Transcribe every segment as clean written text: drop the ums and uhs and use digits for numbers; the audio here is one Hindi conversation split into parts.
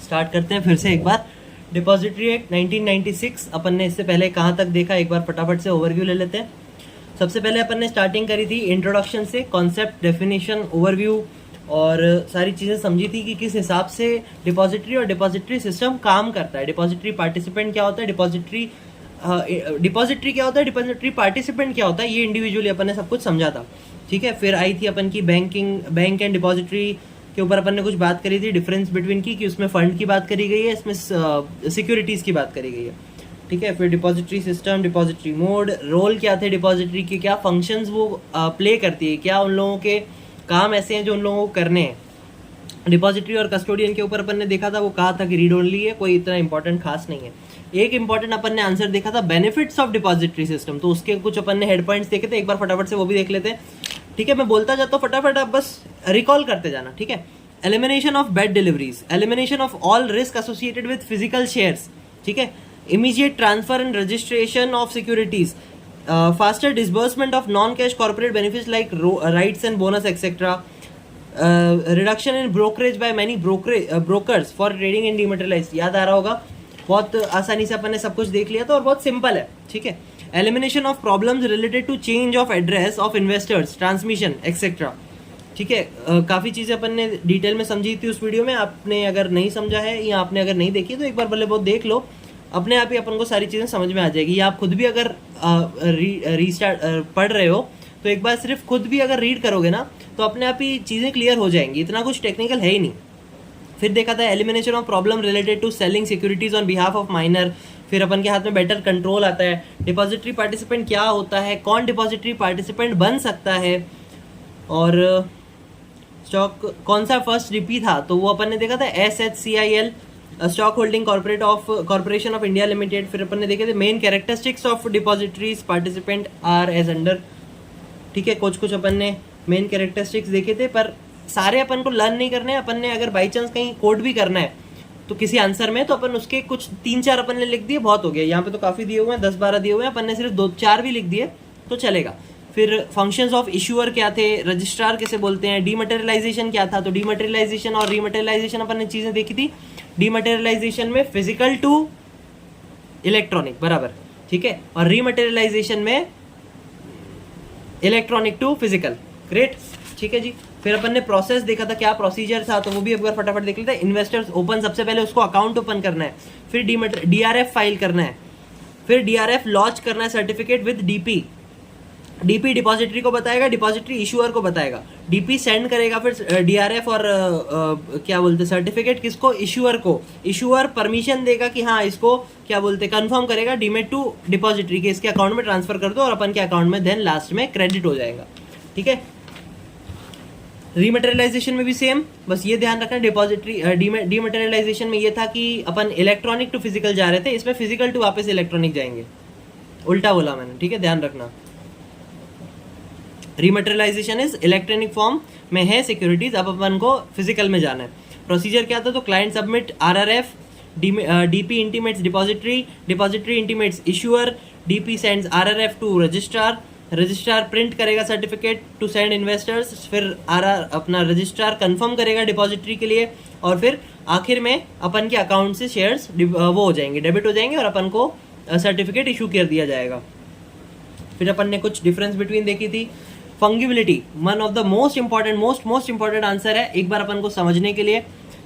स्टार्ट करते हैं फिर से एक बार। डिपॉजिटरी एक्ट 1996 अपन ने इससे पहले कहाँ तक देखा, एक बार फटाफट से ओवरव्यू ले लेते हैं। सबसे पहले अपन ने स्टार्टिंग करी थी इंट्रोडक्शन से, कॉन्सेप्ट, डेफिनेशन, ओवरव्यू और सारी चीज़ें समझी थी कि किस हिसाब से डिपॉजिटरी और डिपॉजिटरी सिस्टम काम करता है। डिपॉजिटरी पार्टिसिपेंट क्या होता है, डिपॉजिटरी क्या होता है, डिपॉजिटरी पार्टिसिपेंट क्या होता है, ये इंडिविजुअली अपन ने सब कुछ समझा था। ठीक है, फिर आई थी अपन की बैंक एंड डिपॉजिटरी के ऊपर अपन ने कुछ बात करी थी, डिफरेंस बिटवीन की, कि उसमें फंड की बात करी गई है, इसमें सिक्योरिटीज़ की बात करी गई है। ठीक है, फिर depository system, depository mode, role क्या थे डिपॉजिटरी के, क्या फंक्शंस वो प्ले करती है, क्या उन लोगों के काम ऐसे हैं जो उन लोगों को करने हैं। डिपॉजिटरी और कस्टोडियन के ऊपर अपन ने देखा था, वो कहा था कि रीड ओनली है, कोई इतना इंपॉर्टेंट खास नहीं है। एक इंपॉर्टेंट अपन ने आंसर देखा था, बेनिफिट्स ऑफ डिपॉजिटरी सिस्टम, तो उसके कुछ अपन ने हेड पॉइंट्स देखे थे, एक बार फटाफट से वो भी देख लेते हैं। ठीक है, मैं बोलता जाता हूँ फटाफट, आप बस रिकॉल करते जाना। ठीक है, elimination of bad deliveries, elimination of all risk associated with physical shares. ठीक है, immediate transfer and registration of securities, faster disbursement of non cash corporate benefits like rights and bonus etcetera, reduction in brokerage by many brokers for trading in dematerialised. याद आ रहा होगा, बहुत आसानी से अपन ने सब कुछ देख लिया था और बहुत सिंपल है। ठीक है, elimination of problems related to change of address of investors, transmission etcetera. ठीक है, काफ़ी चीज़ें अपन ने डिटेल में समझी थी उस वीडियो में, आपने अगर नहीं समझा है या आपने अगर नहीं देखी तो एक बार भले बहुत देख लो, अपने आप ही अपन को सारी चीज़ें समझ में आ जाएगी। या आप खुद भी अगर रीस्टार्ट पढ़ रहे हो तो एक बार सिर्फ खुद भी अगर रीड करोगे ना तो अपने आप ही चीज़ें क्लियर हो जाएंगी, इतना कुछ टेक्निकल है ही नहीं। फिर देखा था elimination of problem related to selling securities on behalf of minor, फिर अपन के हाथ में बेटर कंट्रोल आता है। डिपॉजिटरी पार्टिसिपेंट क्या होता है, कौन डिपॉजिटरी पार्टिसिपेंट बन सकता है, और स्टॉक कौन सा फर्स्ट डीपी था, तो वो अपन ने देखा था SHCIL, stock holding corporation of India limited. फिर अपन ने देखे थे main characteristics of depositories participant are as under. ठीक है, कुछ अपन ने मेन कैरेक्टरिस्टिक्स देखे थे, पर सारे अपन को लर्न नहीं करने हैं। अपन ने अगर बाई चांस कहीं कोड भी करना है तो किसी आंसर में, तो अपन उसके कुछ 3-4 अपन ने लिख दिए, बहुत हो गया। यहाँ पे तो काफ़ी दिए हुए हैं, 10-12 दिए हुए हैं, अपन ने सिर्फ 2-4 भी लिख दिए तो चलेगा। फिर फंक्शंस ऑफ इशूअर क्या थे, रजिस्ट्रार कैसे बोलते हैं, डीमटेरियलाइजेशन क्या था, तो डीमटेरियलाइजेशन और रीमटेरियलाइजेशन अपन ने चीज़ें देखी थी। डीमटेरियलाइजेशन में फिजिकल टू इलेक्ट्रॉनिक, बराबर। ठीक है, और रीमटेरियलाइजेशन में इलेक्ट्रॉनिक टू फिजिकल, ग्रेट। ठीक है जी, फिर अपन ने प्रोसेस देखा था, क्या प्रोसीजर था, तो वो भी एक बार फटाफट देख लेते हैं। इन्वेस्टर्स ओपन, सबसे पहले उसको अकाउंट ओपन करना है, फिर DRF फाइल करना है, फिर DRF लॉन्च करना है सर्टिफिकेट विद DP डिपॉजिटरी को बताएगा, डिपॉजिटरी इशूअर को बताएगा, DP सेंड करेगा, फिर DRF और क्या बोलते सर्टिफिकेट किसको, इशूअर को। इशूअर परमिशन देगा कि हाँ इसको क्या बोलते कंफर्म करेगा डीमेट टू डिपॉजिटरी के, इसके अकाउंट में ट्रांसफर कर दो, और अपन के अकाउंट में देन लास्ट में क्रेडिट हो जाएगा। ठीक है, रीमटेरियलाइजेशन में भी सेम, बस ये ध्यान रखना, डिपॉजिटरी डीमटेरियलाइजेशन में ये था कि अपन इलेक्ट्रॉनिक टू फिजिकल जा रहे थे, इसमें फिजिकल टू वापस इलेक्ट्रॉनिक जाएंगे, उल्टा बोला मैंने। ठीक है, ध्यान रखना। रीमटेरियलाइजेशन इज इलेक्ट्रॉनिक फॉर्म में है सिक्योरिटीज, अब अपन को फिजिकल में जाना है। प्रोसीजर क्या था, तो client submit RRF, DP intimates depository, depository intimates issuer, DP sends RRF to registrar, registrar print करेगा सर्टिफिकेट टू सेंड इन्वेस्टर्स, फिर अपना रजिस्ट्रार कंफर्म करेगा डिपॉजिटरी के लिए, और फिर आखिर में अपन के अकाउंट से शेयर्स वो हो जाएंगे, डेबिट हो जाएंगे, और अपन को सर्टिफिकेट इशू कर दिया जाएगा। फिर अपन ने कुछ डिफरेंस बिटवीन देखी थी। Fungibility one of the most important answer है, एक बार अपन को समझने के लिए।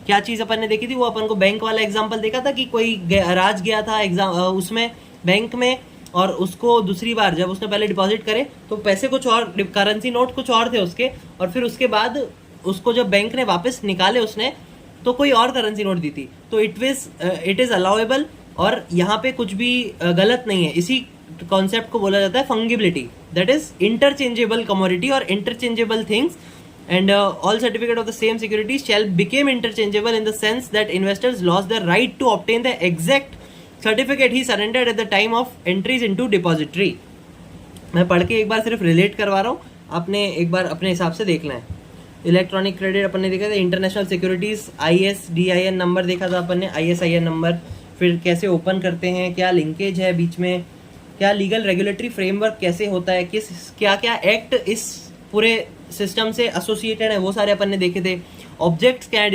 क्या चीज़ अपन ने देखी थी, वो अपन को बैंक वाला एग्जाम्पल देखा था कि कोई राज गया था एग्जाम उसमें बैंक में, और उसको दूसरी बार जब उसने पहले डिपॉजिट करे तो पैसे कुछ और, करेंसी नोट कुछ और थे उसके, और फिर उसके बाद उसको जब बैंक ने वापस निकाले उसने तो कोई और करेंसी नोट दी थी, तो इट इज़ अलाउएबल, और यहाँ पे कुछ भी गलत नहीं है। इसी कॉन्सेप्ट को बोला जाता है fungibility, that is interchangeable commodity और interchangeable things, and all certificate of the same securities shall become interchangeable in the sense that investors lost the right to obtain the exact certificate he surrendered at the time of entries into depository। मैं पढ़ के एक बार सिर्फ रिलेट करवा रहा हूँ, आपने एक बार अपने हिसाब से देखना है। इलेक्ट्रॉनिक क्रेडिट अपन ने देखा था, इंटरनेशनल सिक्योरिटीज ISDIN नंबर देखा था अपन ने, ISIN नंबर, फिर कैसे ओपन करते हैं, क्या लिंकेज है बीच में, क्या लीगल रेगुलेटरी फ्रेमवर्क कैसे होता है, किस क्या क्या एक्ट इस पूरे सिस्टम से एसोसिएटेड है, वो सारे अपन ने देखे थे। ऑब्जेक्ट्स क्या है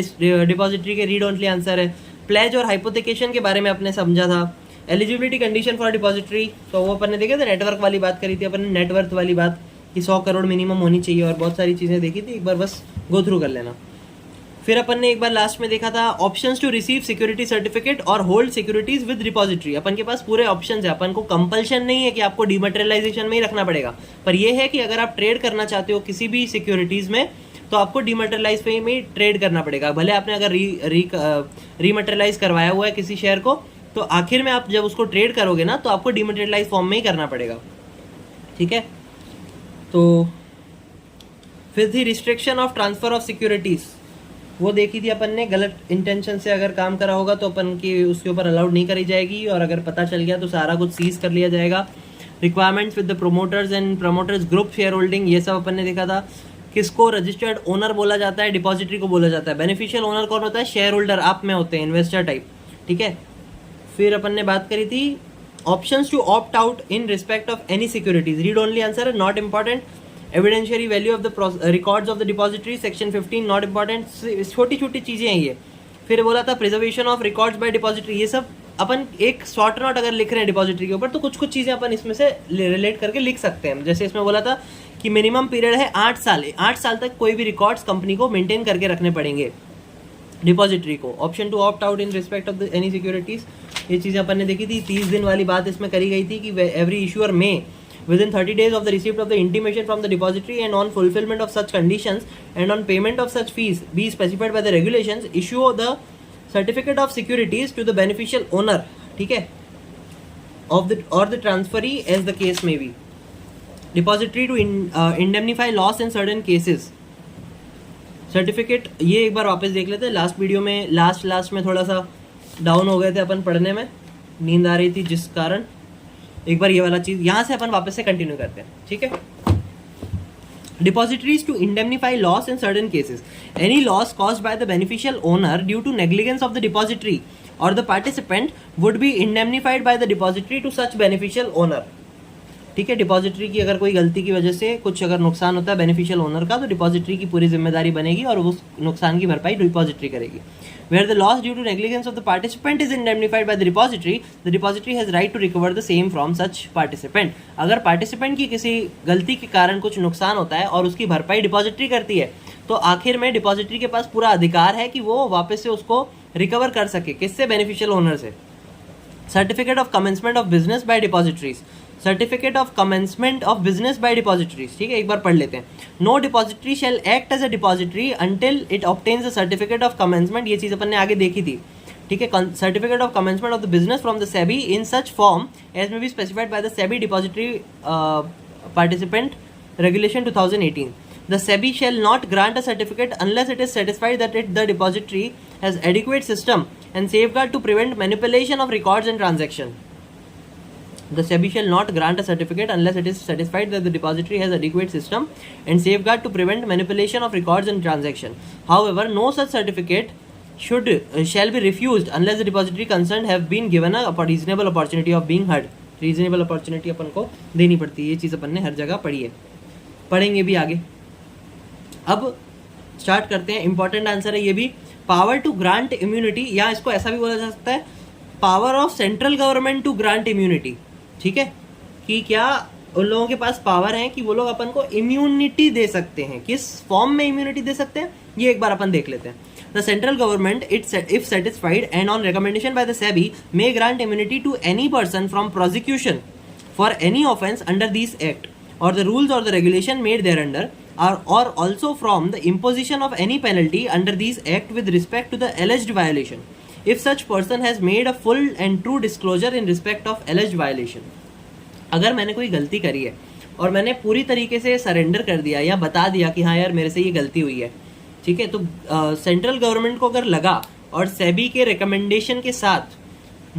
डिपॉजिटरी के, रीड ओनली आंसर है। प्लेज और हाइपोथिकेशन के बारे में अपने समझा था। एलिजिबिलिटी कंडीशन फॉर डिपॉजिटरी, तो वो अपन ने देखे थे, नेटवर्क वाली बात करी थी अपन ने, नेटवर्थ वाली बात कि 100 करोड़ मिनिमम होनी चाहिए, और बहुत सारी चीज़ें देखी थी, एक बार बस गो थ्रू कर लेना। फिर अपन ने एक बार लास्ट में देखा था options to receive security certificate और होल्ड सिक्योरिटीज विद डिपॉजिटरी। अपन के पास पूरे ऑप्शंस है, अपन को कंपल्शन नहीं है कि आपको डीमटेरियलाइजेशन में ही रखना पड़ेगा, पर यह है कि अगर आप ट्रेड करना चाहते हो किसी भी सिक्योरिटीज में तो आपको डीमटेरियलाइज पे में ट्रेड करना पड़ेगा। भले आपने अगर रीमटेरियलाइज करवाया हुआ है किसी शेयर को, तो आखिर में आप जब उसको ट्रेड करोगे ना तो आपको डीमटेरियलाइज फॉर्म में ही करना पड़ेगा, ठीक है। तो फिर थी restriction of transfer of securities, वो देखी थी अपन ने, गलत इंटेंशन से अगर काम करा होगा तो अपन की उसके ऊपर अलाउड नहीं करी जाएगी, और अगर पता चल गया तो सारा कुछ सीज कर लिया जाएगा। Requirements with the promoters and promoters group share holding, ये सब अपन ने देखा था। किसको रजिस्टर्ड ओनर बोला जाता है, डिपॉजिटरी को बोला जाता है। बेनिफिशियल ओनर कौन होता है, शेयर होल्डर आप में होते हैं, इन्वेस्टर टाइप, ठीक है। फिर अपन ने बात करी थी options to opt out in respect of any securities, read only answer, not important. Evidentiary value of the records of the depository, section 15, not important, छोटी छोटी चीजें हैं ये। फिर बोला था preservation of records by depository, ये सब अपन एक शॉर्ट नोट अगर लिख रहे हैं डिपॉजिटरी के ऊपर तो कुछ कुछ चीजें अपन इसमें से रिलेट करके लिख सकते हैं। जैसे इसमें बोला था कि मिनिमम पीरियड है 8 साल, 8 साल तक कोई भी रिकॉर्ड्स कंपनी को मेंटेन करके रखने पड़ेंगे डिपॉजिटरी को। Option to opt out in respect of any securities, ये चीजें अपन ने देखी थी। 30 दिन वाली बात इसमें करी गई थी कि एवरी इशूअर में within 30 days of the receipt of the intimation from the depository and on fulfillment of such conditions and on payment of such fees be specified by the regulations issue the certificate of securities to the beneficial owner, ठीक है, of the or the transferee as the case may be. Depository to indemnify loss in certain cases, certificate, ये एक बार वापस देख लेते हैं। लास्ट वीडियो में लास्ट में थोड़ा सा डाउन हो गए थे अपन पढ़ने में, नींद आ रही थी जिस कारण। एक बार ये वाला चीज यहाँ से अपन वापस से कंटिन्यू करते हैं, ठीक है। Depositories to indemnify loss in certain cases, any loss caused by the beneficial owner due to negligence of the depository और the participant would be indemnified by the depository to such beneficial owner, ठीक है। डिपॉजिटरी की अगर कोई गलती की वजह से कुछ अगर नुकसान होता है बेनिफिशियल ओनर का, तो डिपॉजिटरी की पूरी जिम्मेदारी बनेगी और उस नुकसान की भरपाई डिपॉजिटरी करेगी। Where the loss due to negligence of the participant is indemnified by the depository has right to recover the same from such participant. अगर पार्टिसिपेंट की किसी गलती के कारण कुछ नुकसान होता है और उसकी भरपाई डिपॉजिटरी करती है, तो आखिर में डिपॉजिटरी के पास पूरा अधिकार है कि वो वापस से उसको रिकवर कर सके, किससे, बेनिफिशियल ओनर से। Certificate of commencement of business by depositories, certificate of commencement of business by depositories, ठीक है, एक बार पढ़ लेते हैं। No depository shall act as a depository until it obtains the certificate of commencement, ये चीज अपन ने आगे देखी थी, ठीक है। Certificate of commencement of the business from the SEBI in such form as may be specified by the SEBI depository participant regulation 2018. The SEBI shall not grant a certificate unless it is satisfied that the depository has adequate system and safeguard to prevent manipulation of records and transaction. The SEBI shall not grant a certificate unless it is satisfied that the depository has adequate system and safeguard to prevent manipulation of records and transaction. However, no such certificate shall be refused unless the depository concerned have been given a reasonable opportunity of being heard. Reasonable opportunity अपन को देनी पड़ती है, ये चीज़ अपन ने हर जगह पढ़ी है, पढ़ेंगे भी आगे। अब स्टार्ट करते हैं, इंपॉर्टेंट आंसर है ये भी। पावर टू ग्रांट इम्यूनिटी, या इसको ऐसा भी बोला जा सकता है power of central government to grant immunity, ठीक है, कि क्या उन लोगों के पास पावर है कि वो लोग अपन को इम्यूनिटी दे सकते हैं, किस फॉर्म में इम्यूनिटी दे सकते हैं, ये एक बार अपन देख लेते हैं। The central government if satisfied and on recommendation by the SEBI may grant immunity to any person from prosecution for any offence under this act और द रूल्स और the regulation made there under or also from the imposition of any penalty under these act with respect to the alleged violation if such person has made a full and true disclosure in respect of alleged violation. अगर मैंने कोई गलती करी है और मैंने पूरी तरीके से सरेंडर कर दिया या बता दिया कि हाँ यार मेरे से ये गलती हुई है, ठीक है, तो सेंट्रल गवर्नमेंट को अगर लगा और सेबी के रिकमेंडेशन के साथ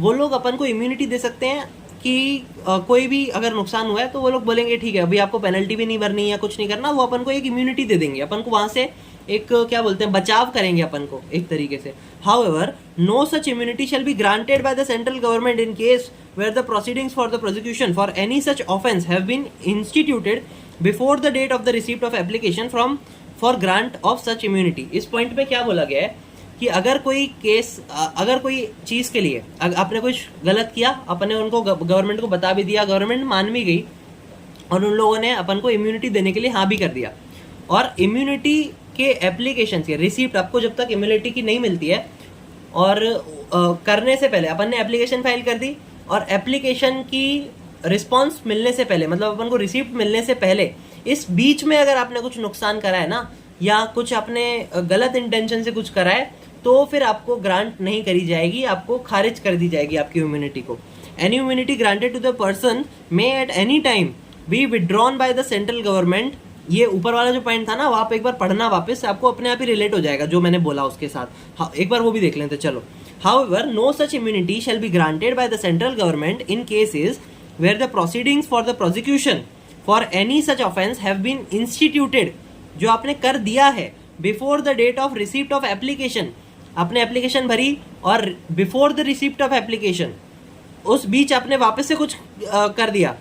वो लोग अपन को इम्यूनिटी दे सकते हैं कि कोई भी अगर नुकसान हुआ है तो वो लोग बोलेंगे ठीक है अभी आपको पेनल्टी भी नहीं भरनी या कुछ नहीं करना, वो अपन को एक इम्यूनिटी दे देंगे, अपन को वहां से एक क्या बोलते हैं बचाव करेंगे अपन को एक तरीके से। However no such immunity shall be granted by the central government in case where the proceedings for the prosecution for any such offence have been instituted before the date of the receipt of application from for grant of such immunity. इस पॉइंट में क्या बोला गया है कि अगर कोई केस, अगर कोई चीज़ के लिए आपने कुछ गलत किया, अपने उनको गवर्नमेंट को बता भी दिया, गवर्नमेंट मान भी गई और उन लोगों ने अपन को इम्यूनिटी देने के लिए हाँ भी कर दिया, और इम्यूनिटी के एप्लीकेशन के रिसिप्ट आपको जब तक इम्यूनिटी की नहीं मिलती है और करने से पहले अपन ने एप्लीकेशन फाइल कर दी और एप्लीकेशन की रिस्पॉन्स मिलने से पहले, मतलब अपन को रिसिप्ट मिलने से पहले इस बीच में अगर आपने कुछ नुकसान करा है ना, या कुछ आपने गलत इंटेंशन से कुछ करा है, तो फिर आपको ग्रांट नहीं करी जाएगी, आपको खारिज कर दी जाएगी आपकी इम्यूनिटी को। Any immunity granted to the person may at any time be withdrawn by the central government. ये ऊपर वाला जो पॉइंट था ना, वो आप एक बार पढ़ना वापस, आपको अपने आप ही रिलेट हो जाएगा जो मैंने बोला उसके साथ। हाँ, एक बार वो भी देख लेते चलो। However, no such immunity shall be granted by the central government in cases where the proceedings for the prosecution for any such offence have been instituted, जो आपने कर दिया है before the date of receipt of application, आपने एप्लीकेशन भरी और before the receipt of application, उस बीच आपने वापस से कुछ कर दिया,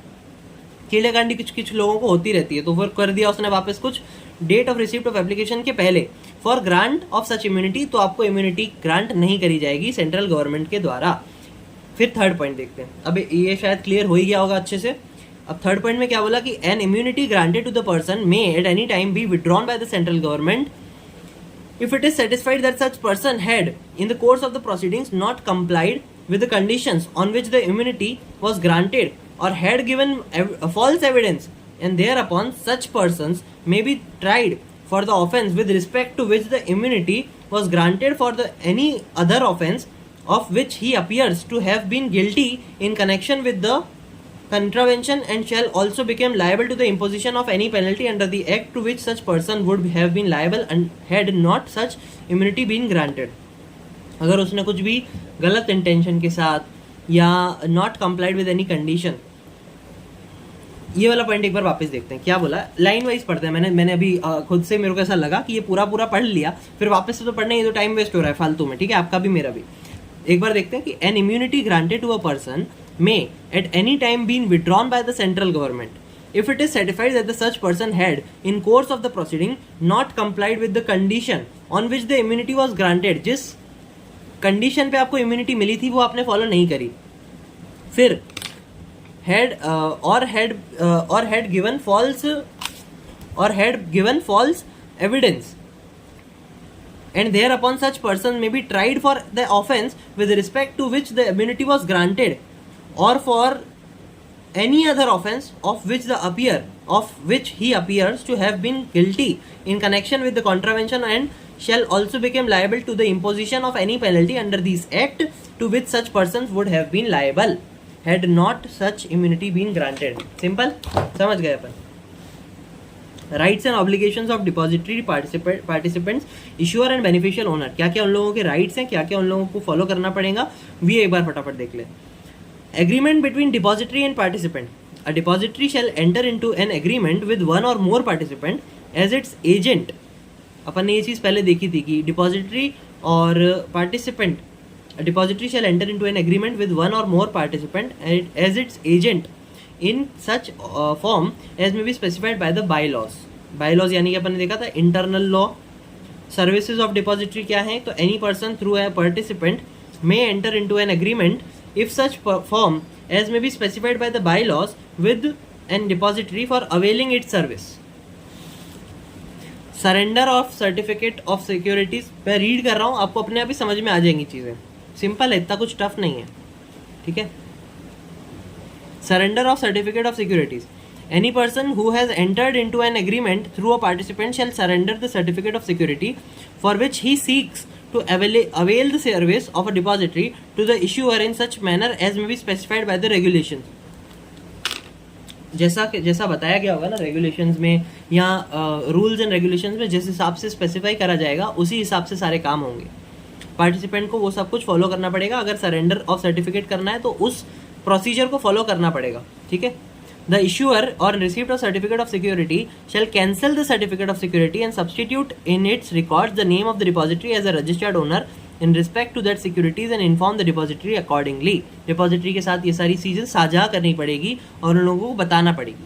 कीड़ेकांडी कुछ लोगों को होती रहती है, तो फिर कर दिया उसने वापस कुछ date of receipt of application के पहले, for grant of such immunity, तो आपको इम्यूनिटी ग्रांट नहीं करी जाएगी सेंट्रल गवर्नमेंट के द्वारा। फिर थर्ड पॉइंट देखते हैं। अब ये शायद क्लियर हो ही गया होगा अच्छे से। अब थर्ड पॉइंट में क्या बोला कि an immunity granted to the person may at any time be withdrawn by the central government if it is satisfied that such person had in the course of the proceedings not complied with the conditions on which the immunity was granted or had given false evidence, and thereupon such persons may be tried for the offence with respect to which the immunity was granted for the any other offence of which he appears to have been guilty in connection with the contravention, and shall also become liable to the imposition of any penalty under the act to which such person would have been liable and had not such immunity been granted। अगर उसने कुछ भी गलत इंटेंशन के साथ या not complied with any condition, ये वाला पॉइंट एक बार वापस देखते हैं क्या बोला, लाइन वाइज पढ़ते हैं। मैंने अभी खुद से मेरे को ऐसा लगा कि ये पूरा पढ़ लिया, फिर वापस से तो पढ़ना, ये तो टाइम वेस्ट हो रहा है फालतू में, ठीक है, आपका भी मेरा भी। एक बार देखते हैं कि an immunity granted to a person may at any time been withdrawn by the central government if it is certified that the such person had in course of the proceeding not complied with the condition on which the immunity was granted, जिस कंडीशन पे आपको इम्यूनिटी मिली थी वो आपने फॉलो नहीं करी। फिर had given false evidence, and thereupon such person may be tried for the offence with respect to which the immunity was granted or for any other offence of which he appears to have been guilty in connection with the contravention, and shall also become liable to the imposition of any penalty under this act to which such persons would have been liable had not such immunity been granted। Simple समझ गए अपन। Rights and obligations of depository participants, issuer and beneficial owner, क्या क्या उन लोगों के राइट्स हैं, क्या क्या उन लोगों को फॉलो करना पड़ेगा, भी एक बार फटाफट देख ले। Agreement between depository and participant. A depository shall enter into an agreement with one or more participant as its agent। अपन ने ये चीज़ पहले देखी थी कि डिपॉजिटरी और participant, depository shall enter into an agreement with one or more participant as its agent in such form as may be specified by the bylaws। bylaws यानी कि अपन ने देखा था internal law. Services of depository क्या है, तो any person through a participant may enter into an agreement if such form as may be specified by the bylaws with an depository for availing its service। Surrender of certificate of securities, मैं रीड कर रहा हूँ, आपको अपने आप ही समझ में आ जाएंगी चीज़ें, सिंपल है, इतना कुछ टफ नहीं है, ठीक है। Surrender of certificate of securities, any person who has entered into an agreement through a participant shall surrender the certificate of security for which he seeks to avail the service of a depository to the issuer in such manner as may be specified by the regulations। जैसा बताया गया होगा ना रेगुलेशंस में या रूल्स एंड रेगुलेशंस में, जिस हिसाब से स्पेसिफाई करा जाएगा उसी हिसाब से सारे काम होंगे। पार्टिसिपेंट को वो सब कुछ फॉलो करना पड़ेगा, अगर सरेंडर ऑफ सर्टिफिकेट करना है तो उस प्रोसीजर को फॉलो करना पड़ेगा, ठीक है। The issuer on receipt of certificate of security shall cancel the certificate of security and substitute in its records the name of the depository as a registered owner in respect to that securities and inform the depository accordingly। depository के साथ ये सारी चीज़ें साझा करनी पड़ेगी और उन लोगों को बताना पड़ेगी।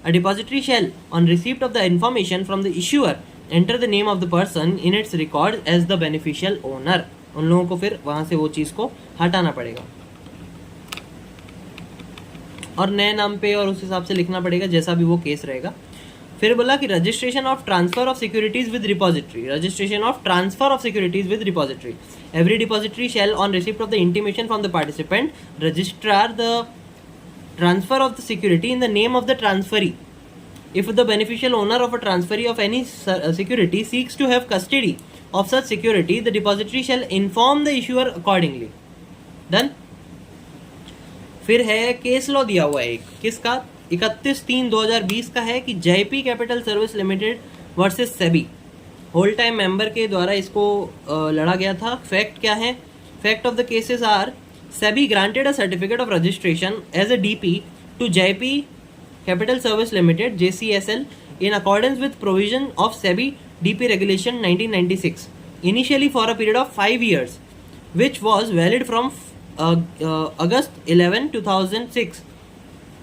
A depository shall on receipt of the information from the issuer enter the name of the person in its record as the beneficial owner. उन लोगों को फिर वहां से वो चीज को हटाना पड़ेगा और नए नाम पे और उस हिसाब से लिखना पड़ेगा जैसा भी वो केस रहेगा। फिर बोला कि registration of transfer of securities with repository, registration of transfer of securities with repository. Every depository shell on receipt of the intimation from the participant registrar the transfer of the security in the name of the transferee. If the beneficial owner of a transferee of any security seeks to have custody of such security, the depository shall inform the issuer accordingly. Done. फिर है केस लॉ दिया हुआ है एक, किसका, 31/3/2020 का है कि JP capital service limited versus SEBI, whole time member के द्वारा इसको लड़ा गया था। फैक्ट क्या है? Fact of the cases are SEBI granted a certificate of registration as a DP to JP Capital Service Limited (JCSL) in accordance with provision of SEBI DP Regulation 1996, initially for a period of 5 years, which was valid from August 11, 2006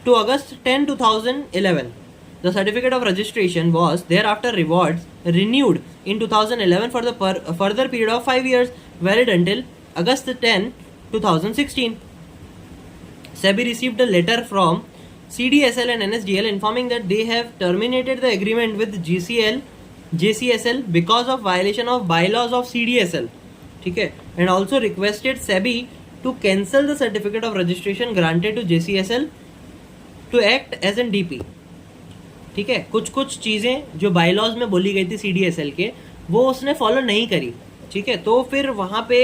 to August 10, 2011. The certificate of registration was thereafter renewed in 2011 for the further period of 5 years, valid until August 10, 2016. SEBI received a letter from CDSL and NSDL informing that they have terminated the agreement with JCSL because of violation of bylaws of CDSL. ठीक है, and also requested SEBI to cancel the certificate of registration granted to JCSL to act as an DP. ठीक है, कुछ चीज़ें जो बायलॉज में बोली गई थी CDSL के, वो उसने फॉलो नहीं करी। ठीक है, तो फिर वहाँ पे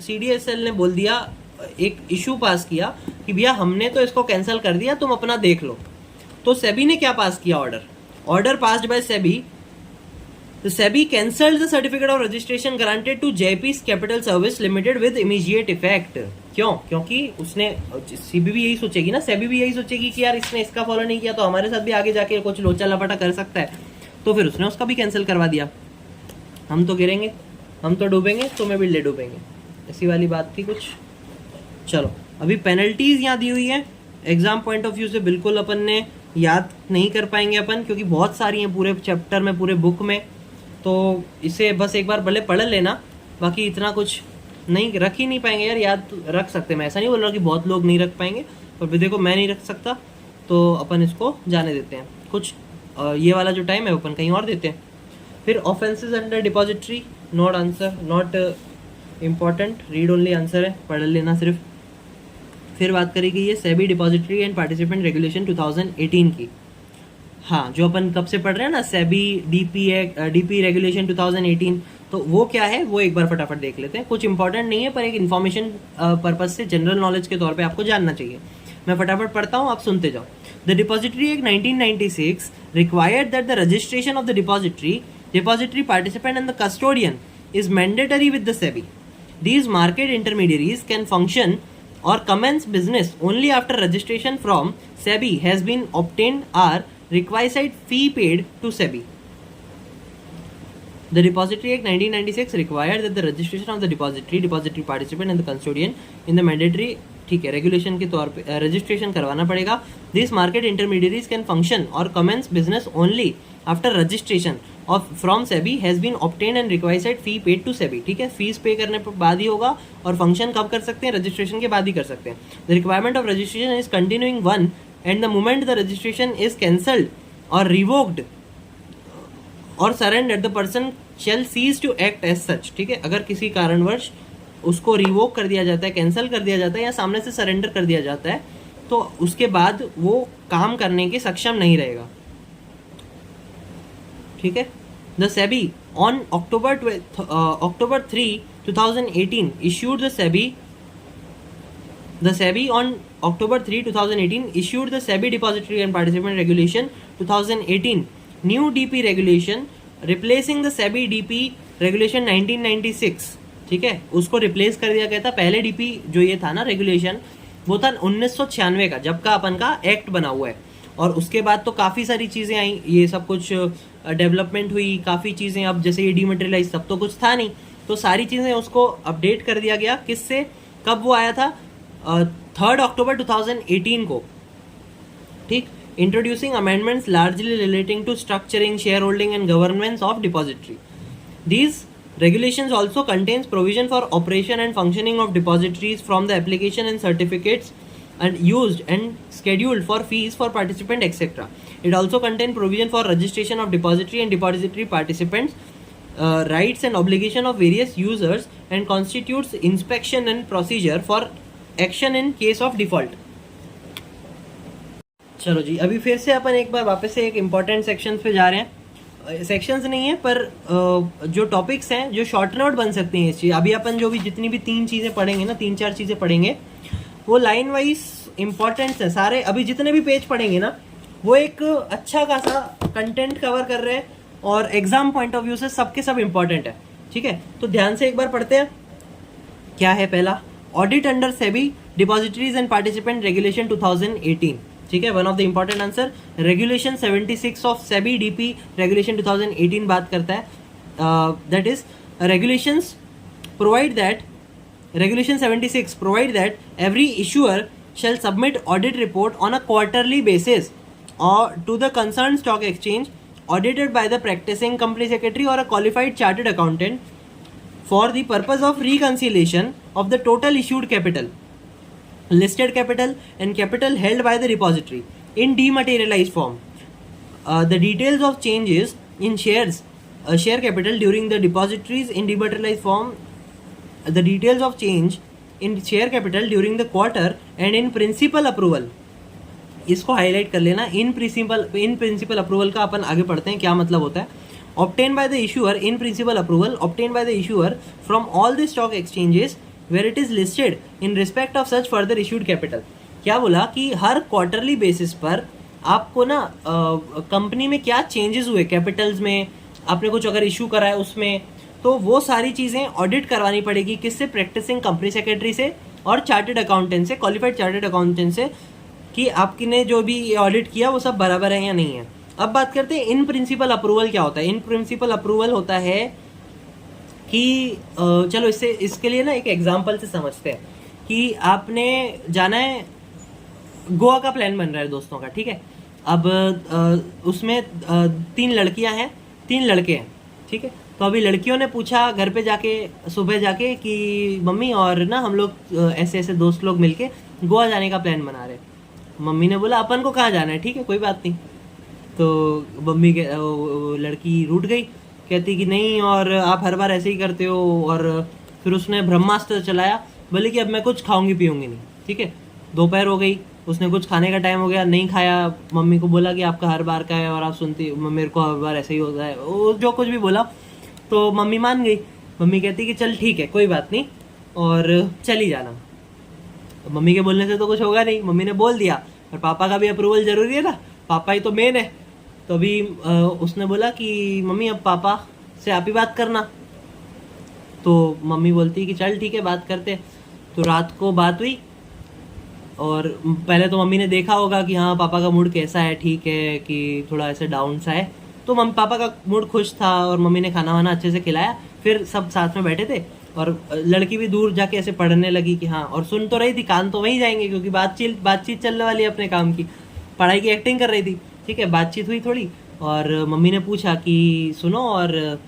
CDSL ने बोल दिया, एक इशू पास किया कि भैया हमने तो इसको कैंसिल कर दिया, तुम अपना देख लो। तो सेबी ने क्या पास किया? Order passed by SEBI. तो SEBI cancelled the certificate of registration granted to JP capital service Limited with immediate effect. क्यों? क्योंकि उसने, सीबी भी यही सोचेगी ना, सेबी भी यही सोचेगी कि यार इसने इसका फॉलो नहीं किया तो हमारे साथ भी आगे जाके कुछ लोचा लपाटा कर सकता है, तो फिर उसने उसका भी कैंसिल करवा दिया। हम तो गिरेंगे, हम तो डूबेंगे, तुम्हें भी ले डूबेंगे, ऐसी वाली बात थी कुछ। चलो, अभी पेनल्टीज यहाँ दी हुई है, एग्जाम पॉइंट ऑफ व्यू से बिल्कुल अपन ने याद नहीं कर पाएंगे अपन, क्योंकि बहुत सारी हैं पूरे चैप्टर में, पूरे बुक में, तो इसे बस एक बार भले पढ़ लेना, बाकी इतना कुछ नहीं रख ही नहीं पाएंगे यार, याद रख सकते, मैं ऐसा नहीं बोल रहा कि बहुत लोग नहीं रख पाएंगे, पर देखो मैं नहीं रख सकता तो अपन इसको जाने देते हैं, कुछ ये वाला जो टाइम है अपन कहीं और देते हैं। फिर offences under depository, not answer, not important, read only answer है, पढ़ लेना सिर्फ। फिर बात करेगी ये SEBI depository and participant regulation 2018 की। हाँ, जो अपन कब से पढ़ रहे हैं ना, सेबी डीपी रेगुलेशन 2018, तो वो क्या है वो एक बार फटाफट देख लेते हैं। कुछ इंपॉर्टेंट नहीं है, पर एक इन्फॉर्मेशन पर्पज से, जनरल नॉलेज के तौर पे आपको जानना चाहिए। मैं फटाफट पढ़ता हूँ, आप सुनते जाओ। The depository act 1996 required that the registration of the depository participant and the custodian is mandatory with the SEBI. These market intermediaries can function or commence business only after registration from SEBI has been obtained or requisite fee paid to SEBI. The Depository Act 1996 required that the registration of the depository participant and the custodian in the mandatory, ठीक है, रेगुलेशन के तौर पे रजिस्ट्रेशन करवाना पड़ेगा। These market intermediaries can function or commence business only after registration of from SEBI has been obtained and requisite fee paid to SEBI. ठीक है, फीस पे करने पर बाद ही होगा, और फंक्शन कब कर सकते हैं? रजिस्ट्रेशन के बाद ही कर सकते हैं। The requirement of registration is continuing one and the moment the registration is cancelled और रिवोक्ड और surrender the person shall cease to act as such. ठीक है, अगर किसी कारणवश उसको रिवोक कर दिया जाता है, कैंसिल कर दिया जाता है, या सामने से सरेंडर कर दिया जाता है, तो उसके बाद वो काम करने के सक्षम नहीं रहेगा। ठीक है, the SEBI on October 3, 2018 issued the SEBI on October 3, 2018 issued the SEBI Depository and Participant Regulation 2018, new DP regulation replacing the SEBI DP Regulation 1996। ठीक है, उसको रिप्लेस कर दिया गया था। पहले डीपी जो ये था ना रेगुलेशन, वो था 1996 का, जब का अपन का एक्ट बना हुआ है, और उसके बाद तो काफ़ी सारी चीज़ें आई, ये सब कुछ डेवलपमेंट हुई, काफ़ी चीज़ें, अब जैसे ये डीमेटेरियलाइज सब तो कुछ था नहीं, तो सारी चीज़ें उसको अपडेट कर दिया गया। किससे? कब वो आया था? 3 अक्टूबर 2018 को। ठीक, introducing amendments largely relating to structuring, shareholding and governance of depository. These regulations also contains provision for operation and functioning of depositories from the application and certificates and used and scheduled for fees for participant, etc. It also contains provision for registration of depository and depository participants, rights and obligation of various users, and constitutes inspection and procedure for action in case of default. चलो जी, अभी फिर से अपन एक बार वापस से एक इम्पॉर्टेंट सेक्शन पे जा रहे हैं. सेक्शंस नहीं है पर जो टॉपिक्स हैं जो शॉर्ट नोट बन सकती हैं इस चीज़. अभी अपन जो भी जितनी भी 3 चीज़ें पढ़ेंगे ना, 3-4 चीज़ें पढ़ेंगे, वो लाइन वाइज इंपॉर्टेंट है सारे. अभी जितने भी पेज पढ़ेंगे ना वो एक अच्छा खासा कंटेंट कवर कर रहे हैं और एग्जाम पॉइंट ऑफ व्यू से सबके सब इंपॉर्टेंट है. ठीक है, तो ध्यान से एक बार पढ़ते हैं. क्या है पहला? Audit under SEBI depositories and participant regulation 2018. ठीक है, one of the important answer. Regulation 76 of SEBI DP regulation 2018 बात करता है. That is regulations provide that Regulation 76 provide that every issuer shall submit audit report on a quarterly basis or to the concerned stock exchange, audited by the practicing company secretary or a qualified chartered accountant for the purpose of reconciliation of the total issued capital, listed capital and capital held by the repository in dematerialized form. The details of changes in shares, share capital during the depositories in dematerialized form, the details of change in share capital during the quarter and in principal approval. इसको हाईलाइट कर लेना. इन प्रिंसिपल अप्रूवल का अपन आगे पढ़ते हैं क्या मतलब होता है. Obtain by the issuer in principle approval obtain by the issuer from all the stock exchanges where it is listed in respect of such further issued capital. क्या बोला कि हर क्वार्टरली बेसिस पर आपको ना कंपनी में क्या चेंजेस हुए कैपिटल्स में, आपने कुछ अगर इशू करा है उसमें, तो वो सारी चीज़ें ऑडिट करवानी पड़ेगी. किससे? प्रैक्टिसिंग कंपनी सेक्रेटरी से और चार्टर्ड अकाउंटेंट से, क्वालिफाइड चार्टर्ड अकाउंटेंट से, कि आपकी ने जो भी ऑडिट किया वो सब बराबर है या नहीं है. अब बात करते हैं इन प्रिंसिपल अप्रूवल क्या होता है. इन प्रिंसिपल अप्रूवल होता है कि चलो इसके लिए ना एक एग्जाम्पल से समझते हैं कि आपने जाना है, गोवा का प्लान बन रहा है दोस्तों का. ठीक है, अब उसमें 3 लड़कियां हैं, 3 लड़के हैं. ठीक है, तो अभी लड़कियों ने पूछा घर पे जाके, सुबह जाके कि मम्मी और ना हम लोग ऐसे ऐसे दोस्त लोग मिलके गोवा जाने का प्लान बना रहे. मम्मी ने बोला अपन को कहाँ जाना है. ठीक है, कोई बात नहीं. तो मम्मी के लड़की रूठ गई, कहती कि नहीं और आप हर बार ऐसे ही करते हो. और फिर उसने ब्रह्मास्त्र चलाया, बोले कि अब मैं कुछ खाऊंगी पीऊंगी नहीं. ठीक है, दोपहर हो गई, उसने कुछ खाने का टाइम हो गया, नहीं खाया. मम्मी को बोला कि आपका हर बार का है और आप सुनती, मेरे को हर बार ऐसे ही होता है. वो जो कुछ भी बोला तो मम्मी मान गई. मम्मी कहती कि चल ठीक है कोई बात नहीं और चली जाना. मम्मी के बोलने से तो कुछ होगा नहीं, मम्मी ने बोल दिया. और पापा का भी अप्रूवल जरूरी है ना, पापा ही तो मेन है. तो अभी उसने बोला कि मम्मी अब पापा से आप ही बात करना. तो मम्मी बोलती कि चल ठीक है बात करते. तो रात को बात हुई और पहले तो मम्मी ने देखा होगा कि हाँ पापा का मूड कैसा है, ठीक है कि थोड़ा ऐसे डाउन सा है. तो मम्मी पापा का मूड खुश था और मम्मी ने खाना वाना अच्छे से खिलाया. फिर सब साथ में बैठे थे और लड़की भी दूर जाके ऐसे पढ़ने लगी कि हाँ, और सुन तो रही थी, कान तो वहीं जाएंगे क्योंकि बातचीत चलने वाली है अपने काम की. पढ़ाई की एक्टिंग कर रही थी. ठीक है, बातचीत हुई थोड़ी और मम्मी ने पूछा कि सुनो और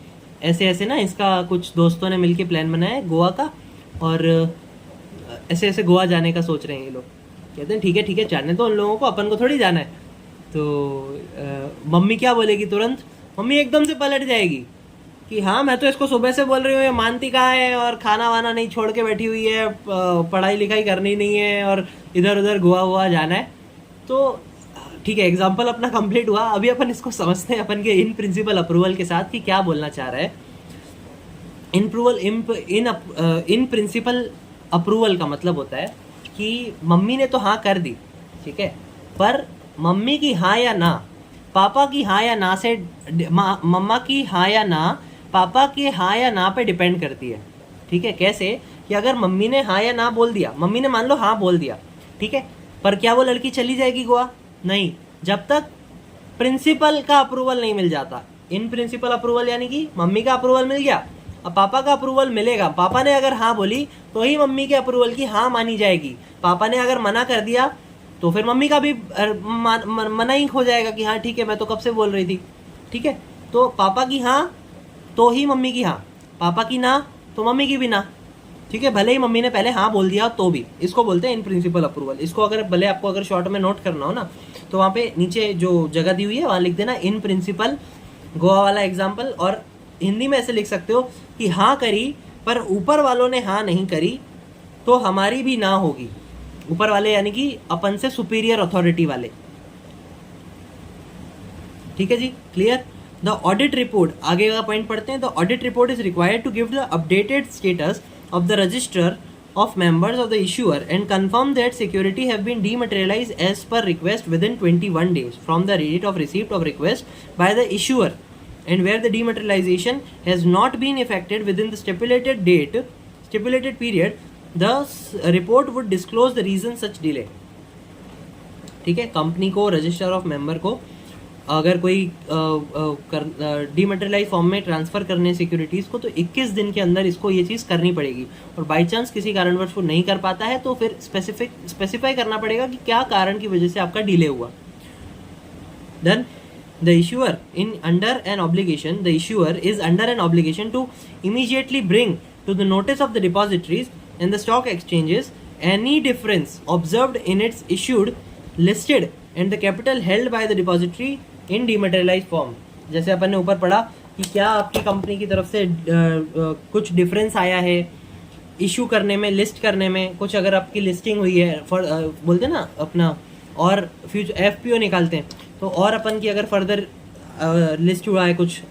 ऐसे ऐसे ना इसका कुछ दोस्तों ने मिलके प्लान बनाया है गोवा का और ऐसे ऐसे गोवा जाने का सोच रहे हैं ये लोग. कहते हैं ठीक है जाने दो उन लोगों को, अपन को थोड़ी जाना है. तो मम्मी क्या बोलेगी तुरंत? मम्मी एकदम से पलट जाएगी कि हाँ मैं तो इसको सुबह से बोल रही हूँ, ये मानती कहाँ है और खाना वाना नहीं छोड़ के बैठी हुई है, पढ़ाई लिखाई करनी नहीं है और इधर उधर गोवा जाना है. तो ठीक है, एग्जाम्पल अपना कंप्लीट हुआ. अभी अपन इसको समझते हैं अपन के इन प्रिंसिपल अप्रूवल के साथ कि क्या बोलना चाह रहा है. इन प्रिंसिपल अप्रूवल का मतलब होता है कि मम्मी ने तो हाँ कर दी, ठीक है, पर मम्मी की हाँ या ना, पापा की हाँ या ना से, मम्मा की हाँ या ना पापा के हाँ या ना पे डिपेंड करती है. ठीक है, कैसे कि अगर मम्मी ने हाँ या ना बोल दिया, मम्मी ने मान लो हाँ बोल दिया, ठीक है, पर क्या वो लड़की चली जाएगी गोवा? नहीं, जब तक प्रिंसिपल का अप्रूवल नहीं मिल जाता. इन प्रिंसिपल अप्रूवल यानी कि मम्मी का अप्रूवल मिल गया, अब पापा का अप्रूवल मिलेगा. पापा ने अगर हाँ बोली तो ही मम्मी के अप्रूवल की हाँ मानी जाएगी. पापा ने अगर मना कर दिया तो फिर मम्मी का भी मना ही हो जाएगा कि हाँ ठीक है मैं तो कब से बोल रही थी, ठीक है। तो पापा की हाँ तो ही मम्मी की हाँ, पापा की ना तो मम्मी की भी ना, ठीक है। भले ही मम्मी ने पहले हाँ बोल दिया तो भी, इसको बोलते हैं इन प्रिंसिपल अप्रूवल। इसको अगर भले आपको अगर शॉर्ट में नोट करना हो ना, तो वहाँ पे नीचे जो जगह दी हुई है वहाँ लिख देना इन प्रिंसिपल, गोवा वाला एग्जाम्पल। और हिंदी में ऐसे लिख सकते हो कि हाँ करी पर ऊपर वालों ने हाँ नहीं करी तो हमारी भी ना होगी। ऊपर वाले यानी कि अपन से सुपीरियर अथॉरिटी वाले, ठीक है जी, क्लियर। द ऑडिट रिपोर्ट, आगे का पॉइंट पढ़ते हैं। The audit report is required to give the updated status of the register of members of the issuer and confirm that security have been dematerialized as per request within 21 days from the date of receipt of request by the issuer, and where the dematerialization has not been effected within the stipulated period, the report would disclose the reason such delay। ठीक है, कंपनी को, रजिस्टर ऑफ मेंबर को अगर कोई डीमटेरियलाइज फॉर्म में ट्रांसफ़र करने सिक्योरिटीज़ को, तो 21 दिन के अंदर इसको ये चीज़ करनी पड़ेगी। और बाई चांस किसी कारणवश वो नहीं कर पाता है तो फिर स्पेसिफाई करना पड़ेगा कि क्या कारण की वजह से आपका डिले हुआ। Then the issuer in under an obligation, the issuer is under an obligation to immediately bring to the notice of the depositories and the stock exchanges any difference observed in its issued listed and the capital held by the depository in dematerialise form. जैसे अपन ने ऊपर पढ़ा कि क्या आपकी कंपनी की तरफ से कुछ डिफरेंस आया है इशू करने में, लिस्ट करने में, कुछ अगर आपकी लिस्टिंग हुई है बोलते ना अपना, और फ्यूचर एफपीओ निकालते हैं तो, और अपन की अगर फर्दर लिस्ट हुआ है, कुछ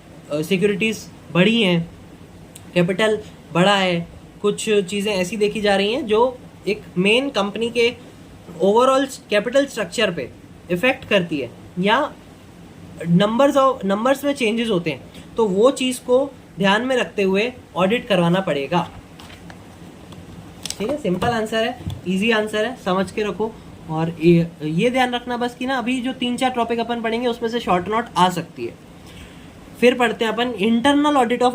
सिक्योरिटीज़ बढ़ी हैं, कैपिटल बढ़ा है, कुछ चीज़ें ऐसी देखी जा रही हैं जो एक मेन कंपनी के ओवरऑल कैपिटल स्ट्रक्चर पे इफेक्ट करती है, या नंबर्स में चेंजेस होते हैं, तो वो चीज़ को ध्यान में रखते हुए ऑडिट करवाना पड़ेगा। ठीक है, सिंपल आंसर है, इजी आंसर है, समझ के रखो। और ये ध्यान रखना बस कि ना अभी जो 3-4 टॉपिक अपन पढ़ेंगे उसमें से शॉर्ट नोट आ सकती है। फिर पढ़ते हैं अपन internal audit of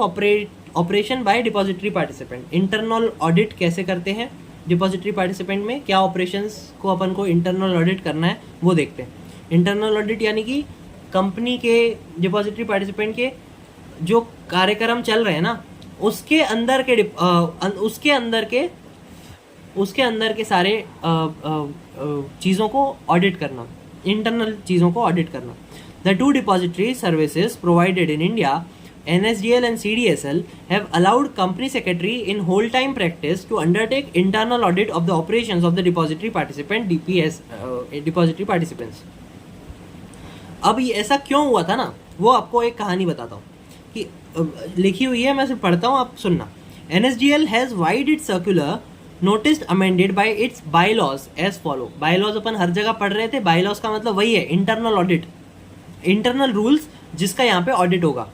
operation by depository participant. Internal audit कैसे करते हैं डिपॉजिटरी पार्टिसिपेंट में, क्या ऑपरेशंस को अपन को इंटरनल ऑडिट करना है वो देखते हैं। इंटरनल ऑडिट यानी कि कंपनी के डिपॉजिटरी पार्टिसिपेंट के जो कार्यक्रम चल रहे हैं ना, उसके अंदर के सारे चीज़ों को ऑडिट करना, इंटरनल चीज़ों को ऑडिट करना। The two depository services provided in India, NSDL and CDSL, have allowed company secretary in whole time practice to undertake internal audit of the operations of the depository participant depository participants। अब ये ऐसा क्यों हुआ था ना, वो आपको एक कहानी बताता हूँ कि लिखी हुई है, मैं सिर्फ पढ़ता हूँ, आप सुनना। NSDL has wide its circular noticed amended by its bylaws as follow। bylaws अपन हर जगह पढ़ रहे थे, bylaws का मतलब वही है इंटरनल ऑडिट, इंटरनल रूल्स जिसका यहाँ पे ऑडिट होगा।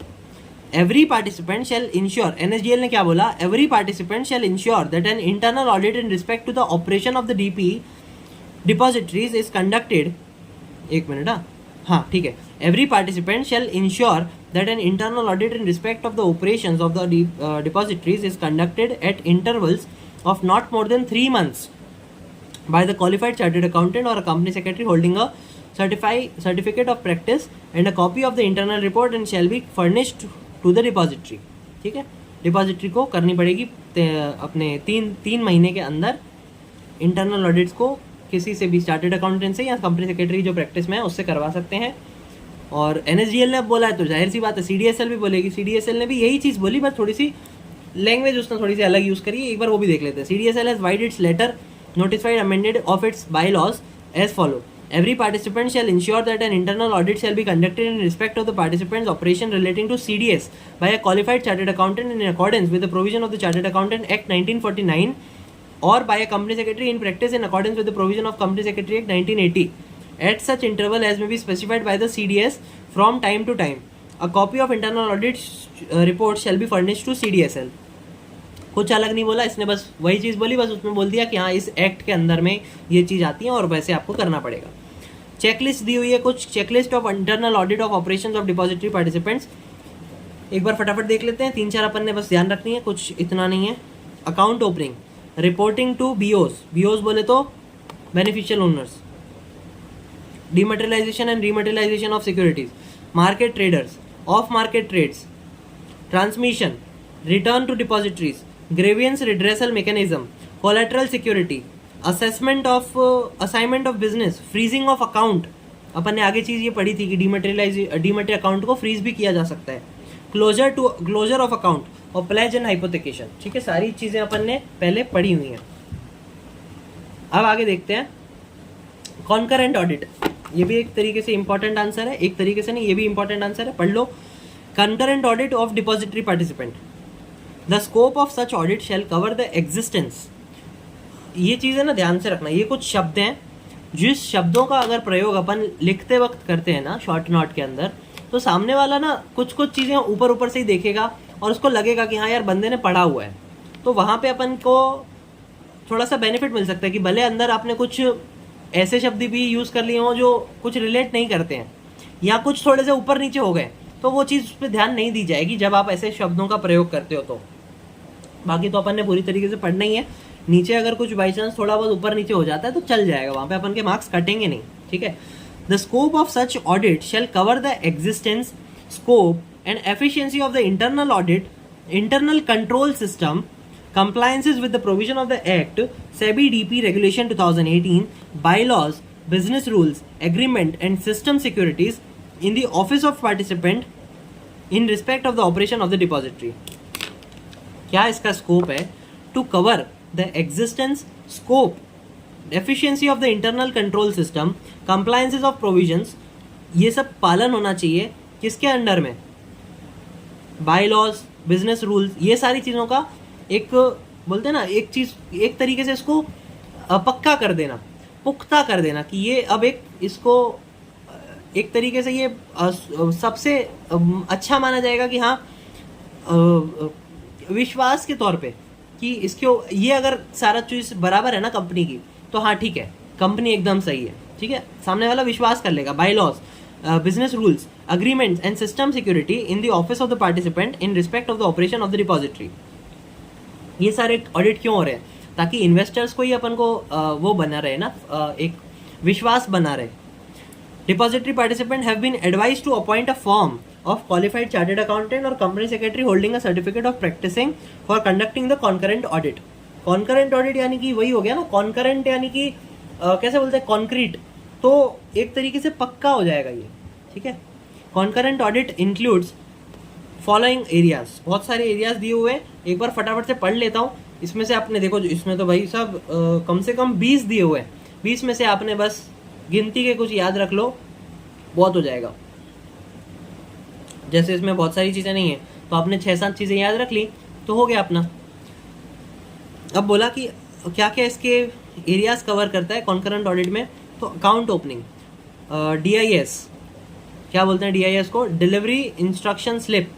Every participant shall ensure, NSDL ने क्या बोला, every participant shall ensure that an internal audit in respect to the operation of the DP depositories is conducted। एक मिनट, हाँ ठीक है। Every participant shall ensure that an internal audit in respect of the operations of the depositories is conducted at intervals of not more than 3 months by the qualified chartered accountant or a company secretary holding a certificate of practice and a copy of the internal report and shall be furnished to the depository। ठीक है, डिपॉजिटरी को करनी पड़ेगी अपने 3 महीने के अंदर इंटरनल ऑडिट्स को किसी से भी, चार्टेड अकाउंटेंट से या कंपनी सेक्रेटरी जो प्रैक्टिस में है उससे करवा सकते हैं। और NSDL ने अब बोला है तो जाहिर सी बात है CDSL भी बोलेगी। CDSL ने भी यही चीज़ बोली, बस थोड़ी सी लैंग्वेज उसने थोड़ी सी अलग यूज़ करी, एक बार वो भी देख लेते हैं। CDSL has vide its letter notified amended of its bylaws as follow। Every participant shall ensure that an internal audit shall be conducted in respect of the participant's operation relating to CDS by a qualified chartered accountant in accordance with the provision of the Chartered Accountant Act 1949 or by a company secretary in practice in accordance with the provision of Company Secretary Act 1980 at such interval as may be specified by the CDS from time to time। A copy of internal audit report shall be furnished to CDSL। कुछ अलग नहीं बोला इसने, बस वही चीज़ बोली, बस उसमें बोल दिया कि हाँ इस एक्ट के अंदर में ये चीज़ आती है और वैसे आपको करना पड़ेगा। चेकलिस्ट दी हुई है कुछ, checklist of internal audit of operations of depository participants. एक बार फटाफट देख लेते हैं, 3-4 अपन ने बस ध्यान रखनी है, कुछ इतना नहीं है। Account opening, reporting to BOs, BOs बोले तो beneficial owners, dematerialisation and rematerialisation of securities, market traders, off market trades, transmission, return to depositories, grievance redressal mechanism, collateral security, assessment of assignment of business, freezing of account, अपन ने आगे चीज ये पढ़ी थी कि डीमेट अकाउंट को फ्रीज भी किया जा सकता है, क्लोजर ऑफ अकाउंट और प्लेज एंड हाइपोथेकेशन। ठीक है, सारी चीजें अपन ने पहले पढ़ी हुई हैं। अब आगे देखते हैं कॉन्करेंट ऑडिट। ये भी एक तरीके से इंपॉर्टेंट आंसर है, एक तरीके से नहीं, ये भी इंपॉर्टेंट आंसर है, पढ़ लो। Concurrent audit of depository participant, the scope of such audit shall cover the existence. ये चीज़ है ना, ध्यान से रखना, ये कुछ शब्द हैं जिस शब्दों का अगर प्रयोग अपन लिखते वक्त करते हैं ना शॉर्ट नोट के अंदर, तो सामने वाला ना कुछ कुछ चीज़ें ऊपर ऊपर से ही देखेगा और उसको लगेगा कि हाँ यार बंदे ने पढ़ा हुआ है, तो वहाँ पे अपन को थोड़ा सा बेनिफिट मिल सकता है कि भले अंदर आपने कुछ ऐसे शब्द भी यूज़ कर लिए हों जो कुछ रिलेट नहीं करते हैं या कुछ थोड़े से ऊपर नीचे हो गए, तो वो चीज़ उस पर ध्यान नहीं दी जाएगी जब आप ऐसे शब्दों का प्रयोग करते हो। तो बाकी तो अपन ने पूरी तरीके से पढ़ना ही है, नीचे अगर कुछ बाई चांस थोड़ा बहुत ऊपर नीचे हो जाता है तो चल जाएगा, वहाँ पे अपन के मार्क्स कटेंगे नहीं। ठीक है, the scope of such audit shall cover the existence, scope and efficiency of the internal audit, internal control system, compliances with the provision of the Act, SEBI DP Regulation 2018, bylaws, business rules, agreement and system securities in the office of participant in respect of the operation of the depository. क्या इसका स्कोप है? To cover the existence, scope, efficiency of the internal control system, compliances of provisions, ये सब पालन होना चाहिए किसके अंडर में? बाईलॉज, बिजनेस रूल्स, ये सारी चीज़ों का एक बोलते हैं ना, एक चीज़ एक तरीके से इसको पक्का कर देना, पुख्ता कर देना कि ये अब एक इसको एक तरीके से ये सबसे अच्छा माना जाएगा कि हाँ विश्वास के तौर पे कि इसके ये अगर सारा चीज़ बराबर है ना कंपनी की, तो हाँ ठीक है कंपनी एकदम सही है। ठीक है, सामने वाला विश्वास कर लेगा। Bylaws, business rules, agreements and system security in the office of the participant in respect of the operation of the depository. ये सारे ऑडिट क्यों हो रहे हैं? ताकि इन्वेस्टर्स को ही अपन को वो बना रहे ना, एक विश्वास बना रहे। Depository participant have been advise to appoint a form of qualified chartered accountant और company secretary holding a certificate of practising for conducting the concurrent audit. Concurrent audit यानी कि वही हो गया ना, कॉन्करेंट यानी कि कैसे बोलते हैं, कॉन्क्रीट, तो एक तरीके से पक्का हो जाएगा ये। ठीक है, concurrent audit includes following areas, बहुत सारे एरियाज दिए हुए हैं, एक बार फटाफट से पढ़ लेता हूँ। इसमें से आपने देखो, इसमें तो भाई साहब कम से कम 20 दिए हुए हैं, 20 में से आपने बस गिनती के कुछ याद रख लो, बहुत हो जाएगा। जैसे इसमें बहुत सारी चीज़ें नहीं है तो आपने 6-7 चीज़ें याद रख ली तो हो गया अपना। अब बोला कि क्या क्या इसके एरियाज कवर करता है कॉन्करेंट ऑडिट में, तो अकाउंट ओपनिंग, DIS, क्या बोलते हैं DIS को, delivery instruction slip,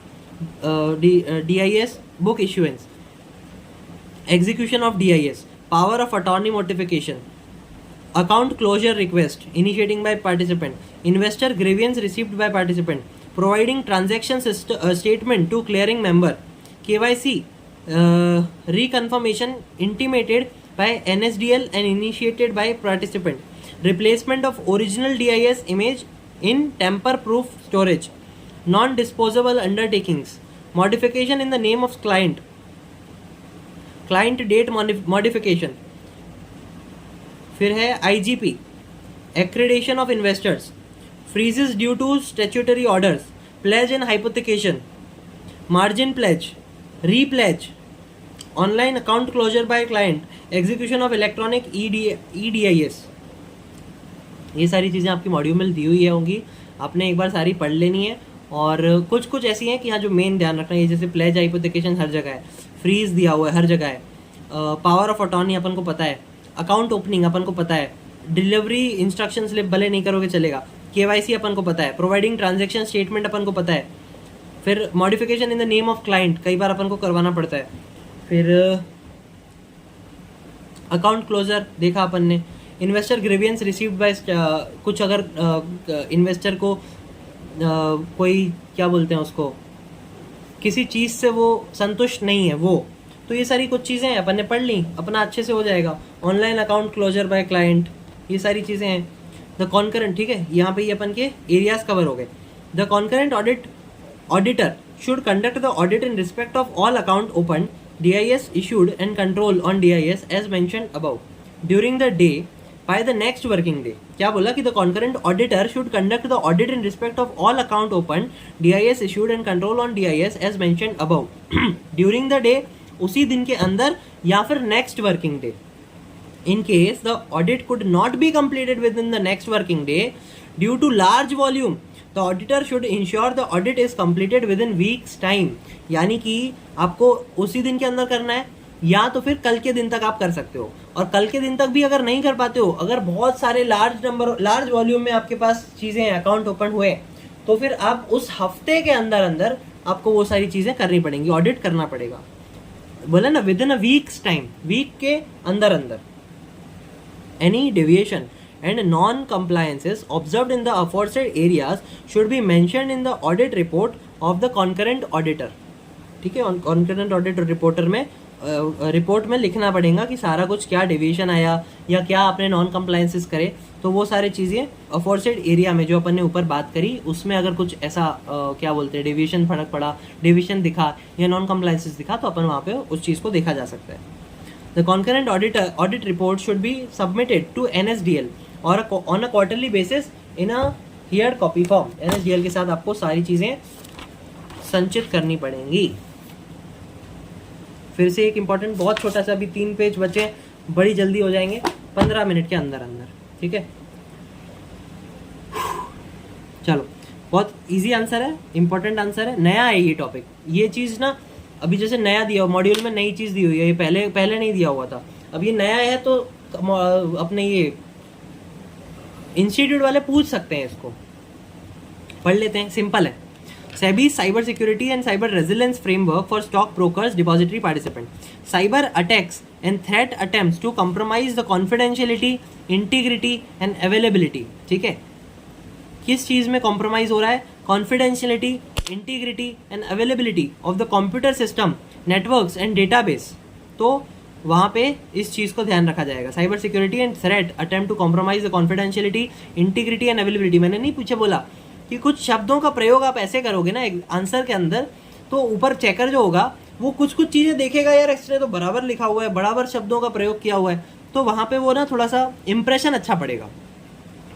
DIS book issuance, execution of DIS, power of attorney notification, account closure request initiating by participant, investor grievance received by participant, providing transaction statement to clearing member, KYC reconfirmation intimated by NSDL and initiated by participant, replacement of original DIS image in tamper-proof storage, non-disposable undertakings, modification in the name of client date modification, फिर है IGP, accreditation of investors, freezes due to statutory orders, pledge and hypothecation, margin pledge, repledge, online account closure by client, execution of electronic EDIS। ये सारी चीज़ें आपकी मॉड्यूल में दी हुई होंगी, आपने एक बार सारी पढ़ लेनी है। और कुछ कुछ ऐसी हैं कि हाँ जो मेन ध्यान रखना है, जैसे प्लेज हाइपोथेकेशन हर जगह है, फ्रीज दिया हुआ है हर जगह है, पावर ऑफ अटॉर्नी अपन को पता है, अकाउंट ओपनिंग अपन को पता है, डिलीवरी इंस्ट्रक्शन स्लिप भले नहीं करोगे चलेगा, KYC अपन को पता है, प्रोवाइडिंग ट्रांजेक्शन स्टेटमेंट अपन को पता है, फिर modification in the name of client कई बार अपन को करवाना पड़ता है, फिर अकाउंट क्लोजर देखा अपन ने, इन्वेस्टर ग्रीवियंस रिसीव्ड बाय, कुछ अगर इन्वेस्टर को कोई क्या बोलते हैं उसको, किसी चीज़ से वो संतुष्ट नहीं है वो, तो ये सारी कुछ चीज़ें अपन ने पढ़ ली, अपना अच्छे से हो जाएगा। Online account closure by client, ये सारी चीज़ें हैं। द कॉन्करेंट, ठीक है, यहाँ पे ये अपन के एरियाज कवर हो गए. The concurrent auditor should conduct the audit in respect of all account opened, DIS issued and control on DIS as mentioned above during the day by the next working day. क्या बोला कि the concurrent auditor should conduct the audit in respect of all account opened, DIS issued and control on DIS as mentioned above during the day, उसी दिन के अंदर या फिर next working day. In case the audit could not be completed within the next working day due to large volume, the auditor should ensure the audit is completed within weeks time. यानी कि आपको उसी दिन के अंदर करना है या तो फिर कल के दिन तक आप कर सकते हो. और कल के दिन तक भी अगर नहीं कर पाते हो, अगर बहुत सारे लार्ज वॉल्यूम में आपके पास चीज़ें अकाउंट ओपन हुए, तो फिर आप उस हफ्ते के अंदर आपको वो सारी चीज़ें करनी पड़ेंगी, ऑडिट करना पड़ेगा. बोला ना, within a week's time, week के अंदर. Any deviation and non-compliances observed in the aforesaid areas should be mentioned in the audit report of the concurrent auditor. ठीक है, concurrent auditor reporter में रिपोर्ट में लिखना पड़ेगा कि सारा कुछ क्या डेविएशन आया या क्या आपने नॉन कंप्लायंसेस करे. तो वो सारी चीज़ें अफोरसेड एरिया में जो अपन ने ऊपर बात करी, उसमें अगर कुछ ऐसा क्या बोलते हैं डेविएशन फर्क पड़ा, डेविएशन दिखा या नॉन कंप्लायंसेस दिखा, तो अपन वहाँ पे उस चीज़ को देखा जा सकता है. The concurrent audit report should be submitted to NSDL or on a quarterly basis in a heard copy form. NSDL के साथ आपको सारी चीज़ें संचित करनी पड़ेंगी. फिर से एक इम्पॉर्टेंट, बहुत छोटा सा, अभी 3 पेज बचे, बड़ी जल्दी हो जाएंगे 15 मिनट के अंदर. ठीक है, चलो, बहुत इजी आंसर है, इम्पोर्टेंट आंसर है, नया है ये टॉपिक. ये चीज़ ना अभी जैसे नया दिया हुआ, मॉड्यूल में नई चीज़ दी हुई है, ये पहले नहीं दिया हुआ था, अब ये नया है, तो अपने ये इंस्टीट्यूट वाले पूछ सकते हैं, इसको पढ़ लेते हैं, सिंपल है. SEBI Cyber Security and Cyber Resilience Framework for Stock Brokers Depository Participant. Cyber attacks and threat attempts to compromise the confidentiality, integrity and availability. ठीक है, किस चीज़ में कॉम्प्रोमाइज़ हो रहा है? Confidentiality, integrity and availability of the computer system, networks and database. तो वहाँ पे इस चीज़ को ध्यान रखा जाएगा. Cyber security and threat attempt to compromise the confidentiality, integrity and availability. मैंने नहीं पूछे बोला कि कुछ शब्दों का प्रयोग आप ऐसे करोगे ना आंसर के अंदर, तो ऊपर चेकर जो होगा वो कुछ चीज़ें देखेगा, यार इसने तो बराबर लिखा हुआ है, बराबर शब्दों का प्रयोग किया हुआ है, तो वहाँ पे वो ना थोड़ा सा इंप्रेशन अच्छा पड़ेगा.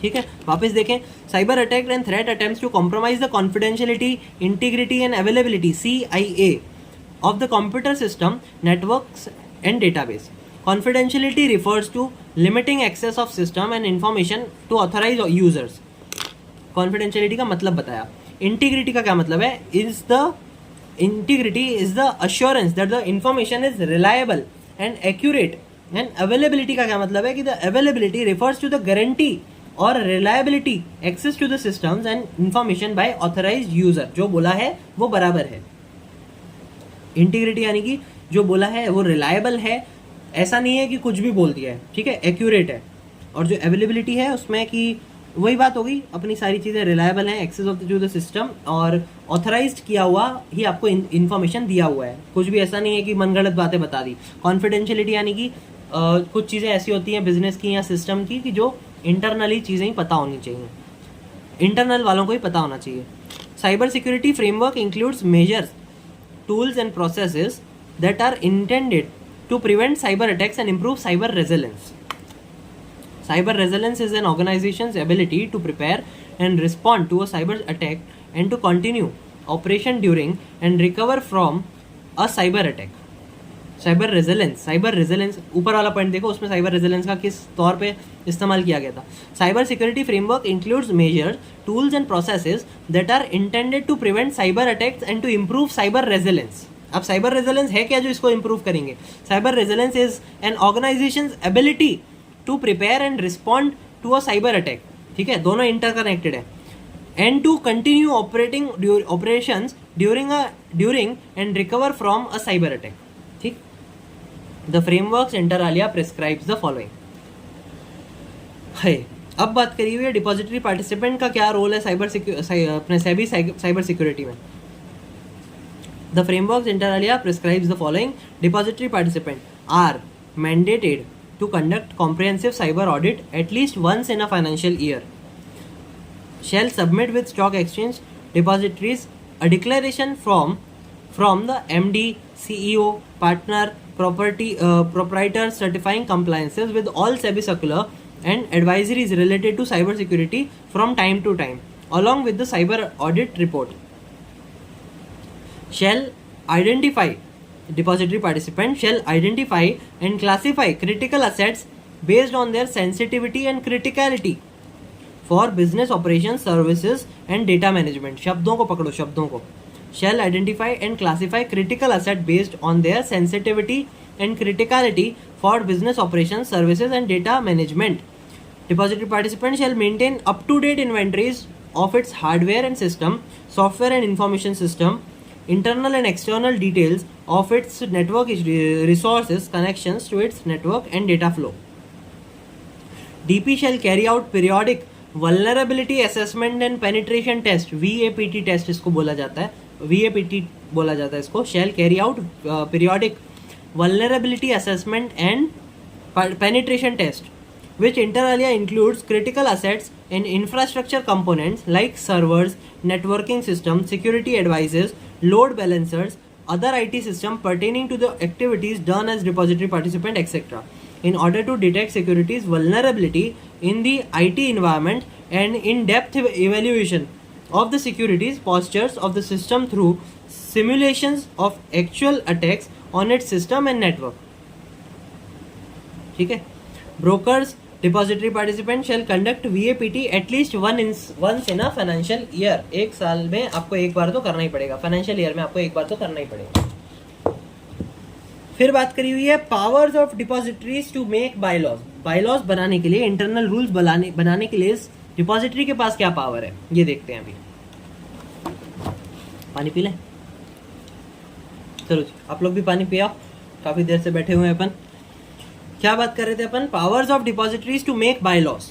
ठीक है, वापस देखें. Cyber attack and threat attempts to compromise the confidentiality, integrity and availability, CIA, of the computer system, networks and database. Confidentiality refers to limiting access of system and information to authorized users. Confidentiality का मतलब बताया. Integrity का क्या मतलब है? Integrity is the assurance that the information is reliable and accurate. And availability का क्या मतलब है कि the availability refers to the guarantee और reliability access to the systems and information by authorized user. जो बोला है वो बराबर है. इंटीग्रिटी यानी कि जो बोला है वो रिलायबल है, ऐसा नहीं है कि कुछ भी बोल दिया है. ठीक है, एक्यूरेट है. और जो अवेलेबिलिटी है उसमें कि वही बात होगी, अपनी सारी चीज़ें रिलायबल हैं, access of to the system, और ऑथराइज्ड किया हुआ ही आपको इन्फॉर्मेशन दिया हुआ है. कुछ भी ऐसा नहीं है कि मनगढ़ंत बातें बता दी. कॉन्फिडेंशियलिटी यानी कि कुछ चीज़ें ऐसी होती हैं बिजनेस की या सिस्टम की कि जो इंटरनली चीज़ें ही पता होनी चाहिए, इंटरनल वालों को ही पता होना चाहिए. Cyber security framework includes measures, tools and processes that are intended to prevent cyber attacks and improve cyber resilience. Cyber resilience is an organization's ability to prepare and respond to a cyber attack and to continue operation during and recover from a cyber attack. Cyber resilience ऊपर वाला पॉइंट देखो, उसमें साइबर रेजिलेंस का किस तौर पे इस्तेमाल किया गया था. Cyber security framework includes measures, tools and processes that are intended to prevent cyber attacks and to improve cyber resilience. अब साइबर रेजिलेंस है क्या जो इसको इम्प्रूव करेंगे? Cyber resilience is an organisation's ability to prepare and respond to a cyber attack. ठीक है, दोनों इंटरकनेक्टेड है. And to continue operating operations during and recover from a cyber attack. ठीक, The frameworks inter alia prescribes the following. है, अब बात करी हुई है डिपॉजिटरी पार्टिसिपेंट का क्या रोल है अपने सेबी साइबर सिक्योरिटी में. The frameworks inter alia prescribes the following. Depository participants are mandated to conduct comprehensive cyber audit at least once in a financial year. Shall submit with stock exchange depositories a declaration from the MD, CEO, partner, proprietor certifying compliances with all SEBI circular and advisories related to cyber security from time to time, along with the cyber audit report. Depository participant shall identify and classify critical assets based on their sensitivity and criticality for business operations, services and data management. शब्दों को पकड़ो, शब्दों को. Shall identify and classify critical asset based on their sensitivity and criticality for business operations, services and data management. Depository participant shall maintain up-to-date inventories of its hardware and system, software and information system, internal and external details of its network resources, connections to its network and data flow. DP shall carry out periodic vulnerability assessment and penetration test, VAPT test इसको बोला जाता है, VAPT बोला जाता है इसको. Shall carry out periodic vulnerability assessment and penetration test, which inter alia includes critical assets and infrastructure components like servers, networking systems, security advices, load balancers, other IT systems pertaining to the activities done as depository participant, etc. in order to detect securities vulnerability in the IT environment and in-depth evaluation of the securities postures of the system through simulations of actual attacks on its system and network. ठीक है. Brokers depository participant shall conduct VAPT at least once in a financial year. एक साल में आपको एक बार तो करना ही पड़ेगा, फाइनेंशियल ईयर में आपको एक बार तो करना ही पड़ेगा. फिर बात करी हुई है powers of depositories to make bylaws. Bylaws बनाने के लिए, इंटरनल रूल्स बनाने के लिए डिपॉजिटरी के पास क्या पावर है ये देखते हैं अभी. पानी पी लें. चलो जी, आप लोग भी पानी पिया, काफी देर से बैठे हुए हैं अपन. क्या बात कर रहे थे अपन? Powers of depositories to make bylaws.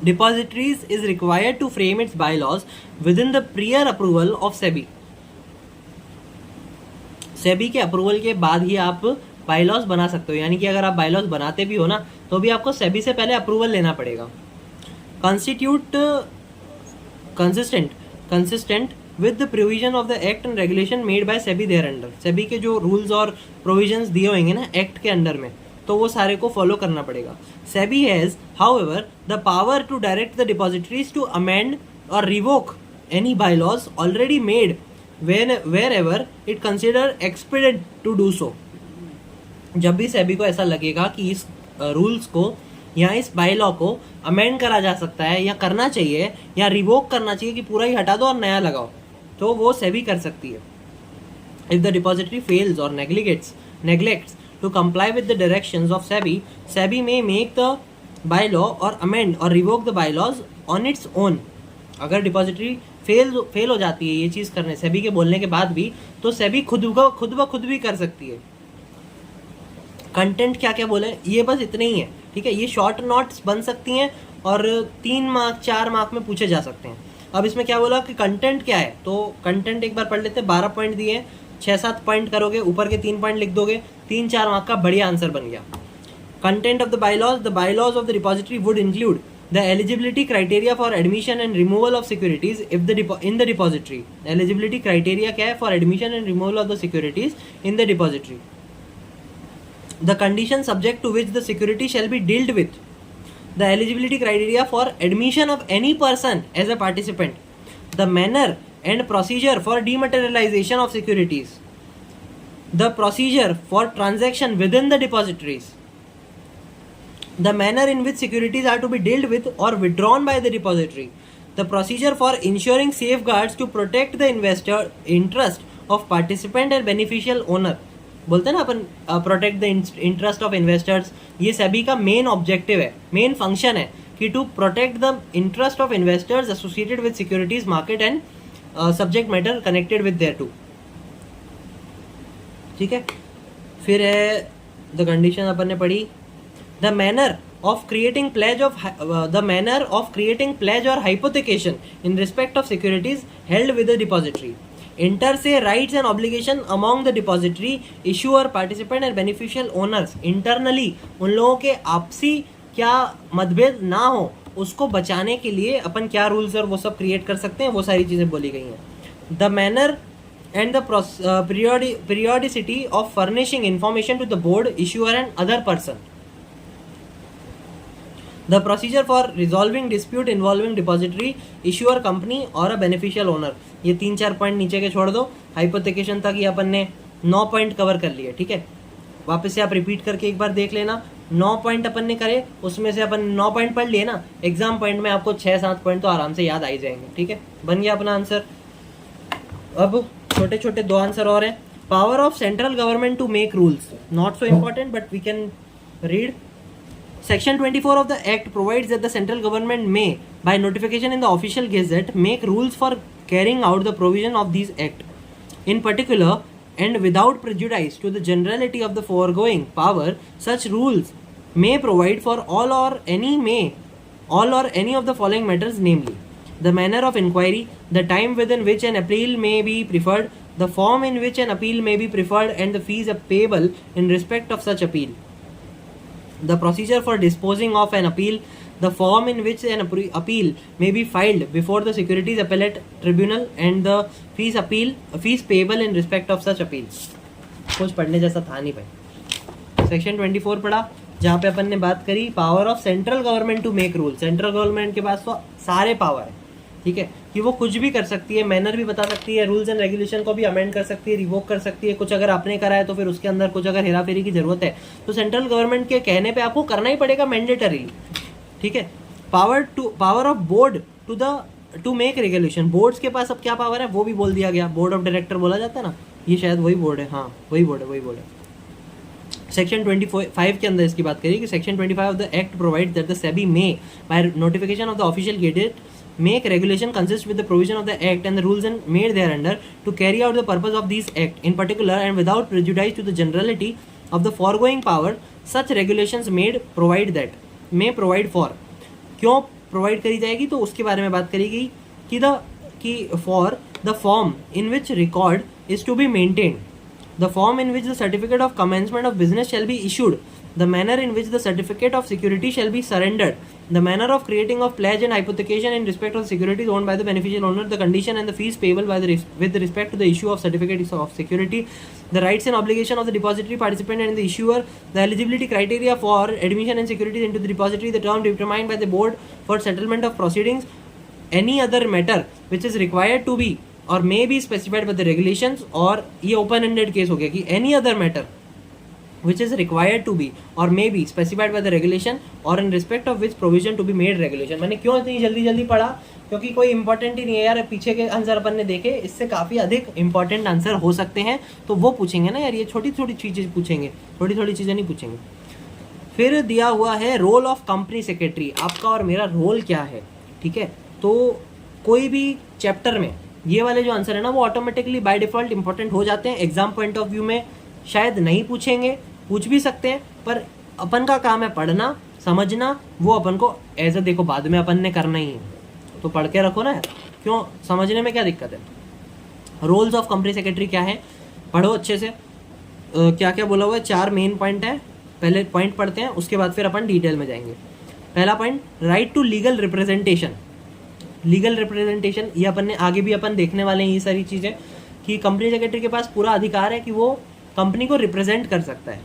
Depositories is required to frame its bylaws within the prior approval of SEBI. SEBI के अप्रूवल के बाद ही आप बायलॉज बना सकते हो. यानी कि अगर आप बायलॉज बनाते भी हो ना तो भी आपको सेबी से पहले अप्रूवल लेना पड़ेगा. Consistent with the provision of the act and regulation made by SEBI there under. SEBI के जो rules और provisions दिए होंगे ना एक्ट के अंडर में, तो वो सारे को फॉलो करना पड़ेगा. SEBI has, however, the power to direct the depositories to amend or revoke any bylaws already made wherever it consider expedient to do so. जब भी SEBI को ऐसा लगेगा कि इस रूल्स को या इस बायलॉ को अमेंड करा जा सकता है या करना चाहिए या रिवोक करना चाहिए कि पूरा ही हटा दो और नया लगाओ, तो वो सेबी कर सकती है. इफ द डिपॉजिटरी फेल्स और neglects to comply with the directions of SEBI may make the bylaw or amend or revoke the bylaws on its own. अगर डिपॉजिटरी फेल हो जाती है ये चीज करने सेबी के बोलने के बाद भी, तो सेबी खुद ब खुद भी कर सकती है. कंटेंट क्या क्या बोले ये बस इतने ही है. ठीक है, ये शॉर्ट नोट्स बन सकती हैं और 3 मार्क 4 मार्क में पूछे जा सकते हैं. अब इसमें क्या बोला कि कंटेंट क्या है, तो कंटेंट एक बार पढ़ लेते हैं. 12 पॉइंट दिए, 6-7 पॉइंट करोगे, ऊपर के 3 पॉइंट लिख दोगे, 3-4 मार्क का बढ़िया आंसर बन गया. Content of the bylaws of the depository would include the eligibility criteria for admission and removal of securities in the depository. Eligibility criteria क्या है for admission and removal of the securities in the depository. The conditions subject to which the security shall be dealt with, the eligibility criteria for admission of any person as a participant, the manner and procedure for dematerialization of securities, the procedure for transaction within the depositories, the manner in which securities are to be dealt with or withdrawn by the depository, the procedure for ensuring safeguards to protect the investor interest of participant and beneficial owner. बोलते हैं ना अपन protect the interest of investors. ये सेबी का मेन ऑब्जेक्टिव है, मेन फंक्शन है कि to protect the interest of investors associated with securities market and subject matter connected with thereto. ठीक है, फिर है द कंडीशन अपन ने पढ़ी. The manner of creating pledge or hypothecation in respect of securities held with the depository. Inter se rights and obligation among the depository, issuer, participant and beneficial owners. Internally उन लोगों के आपसी क्या मतभेद ना हो उसको बचाने के लिए अपन क्या रूल्स और वो सब क्रिएट कर सकते हैं, वो सारी चीजें बोली गई हैं। The manner and the periodicity of furnishing information to the board, issuer and other person. The procedure for resolving dispute involving depository, issuer, company और a beneficial owner. ये 3-4 पॉइंट नीचे के छोड़ दो, हाइपोथेकेशन तक ये अपन ने 9 पॉइंट कवर कर लिए, ठीक है। वापस से आप रिपीट करके एक बार देख लेना, 9 पॉइंट अपन ने करे, उसमें से अपन 9 पॉइंट पढ़ लिए ना, एग्जाम पॉइंट में आपको 6-7 पॉइंट तो आराम से याद आ ही जाएंगे, ठीक है। बन गया अपना आंसर। अब छोटे छोटे 2 आंसर और हैं। Power of central government to make rules, not so important but we can read. Section 24 of the Act provides that the central government may, by notification in the official gazette, make rules for carrying out the provision of these Act. In particular, and without prejudice to the generality of the foregoing power, such rules may provide for all or any of the following matters, namely, the manner of inquiry, the time within which an appeal may be preferred, the form in which an appeal may be preferred, and the fees payable in respect of such appeal. The procedure for disposing of an appeal, the form in which an appeal may be filed before the Securities Appellate Tribunal, and the fees payable in respect of such appeals. कुछ पढ़ने जैसा था नहीं भाई। सेक्शन 24 पढ़ा, जहाँ पे अपन ने बात करी power of central government to make rule. Central government के पास तो सारे पावर है, ठीक है, कि वो कुछ भी कर सकती है, मैनर भी बता सकती है, रूल्स एंड रेगुलेशन को भी अमेंड कर सकती है, रिवोक कर सकती है, कुछ अगर आपने करा है तो फिर उसके अंदर कुछ अगर हेराफेरी की जरूरत है तो सेंट्रल गवर्नमेंट के कहने पे आपको करना ही पड़ेगा मैंडेटरी, ठीक है। Power of board to make regulation, boards के पास अब क्या पावर है वो भी बोल दिया गया, बोर्ड ऑफ डायरेक्टर बोला जाता है ना, ये शायद वही बोर्ड है, हाँ वही बोर्ड है। सेक्शन 25 के अंदर इसकी बात करिए कि section 25 of the act provide that the SEBI may by notification of the official gazette make regulation consist with the provision of the act and the rules and made thereunder to carry out the purpose of these act in particular and without prejudice to the generality of the foregoing power, such regulations made provide that may provide for. क्यों प्रोवाइड करी जाएगी तो उसके बारे में बात करी गई कि for the form in which record is to be maintained, the form in which the certificate of commencement of business shall be issued, the manner in which the certificate of security shall be surrendered, the manner of creating of pledge and hypothecation in respect of the securities owned by the beneficial owner, the condition and the fees payable by with respect to the issue of certificates of security, the rights and obligation of the depository participant and the issuer, the eligibility criteria for admission and securities into the depository, the term determined by the board for settlement of proceedings, any other matter which is required to be or may be specified by the regulations, और ये open ended case हो गया कि any other matter which is required to be or may be specified by the regulation or in respect of which provision to be made regulation। मैंने क्यों इतनी जल्दी पढ़ा, क्योंकि कोई इंपॉर्टेंट ही नहीं है यार, पीछे के आंसर अपन ने देखे, इससे काफ़ी अधिक इंपॉर्टेंट आंसर हो सकते हैं, तो वो पूछेंगे ना यार, ये छोटी छोटी चीज़ें पूछेंगे, थोड़ी थोड़ी चीज़ें नहीं पूछेंगे। फिर दिया हुआ है रोल ऑफ कंपनी सेक्रेटरी, आपका और मेरा रोल क्या है, ठीक है। तो कोई भी चैप्टर में ये वाले जो आंसर है ना वो ऑटोमेटिकली बाय डिफॉल्ट इंपॉर्टेंट हो जाते हैं। एग्जाम पॉइंट ऑफ व्यू में शायद नहीं पूछेंगे, पूछ भी सकते हैं, पर अपन का काम है पढ़ना समझना, वो अपन को एज अ देखो बाद में अपन ने करना ही है, तो पढ़ के रखो ना यार, क्यों समझने में क्या दिक्कत है। रोल्स ऑफ कंपनी सेक्रेटरी क्या है, पढ़ो अच्छे से, क्या क्या बोला हुआ है, 4 मेन पॉइंट है, पहले पॉइंट पढ़ते हैं उसके बाद फिर अपन डिटेल में जाएंगे। पहला point, right to legal representation. Legal representation ये अपन ने आगे भी अपन देखने वाले हैं, ये सारी चीज़ें कि कंपनी सेक्रेटरी के पास पूरा अधिकार है कि वो कंपनी को रिप्रेजेंट कर सकता है।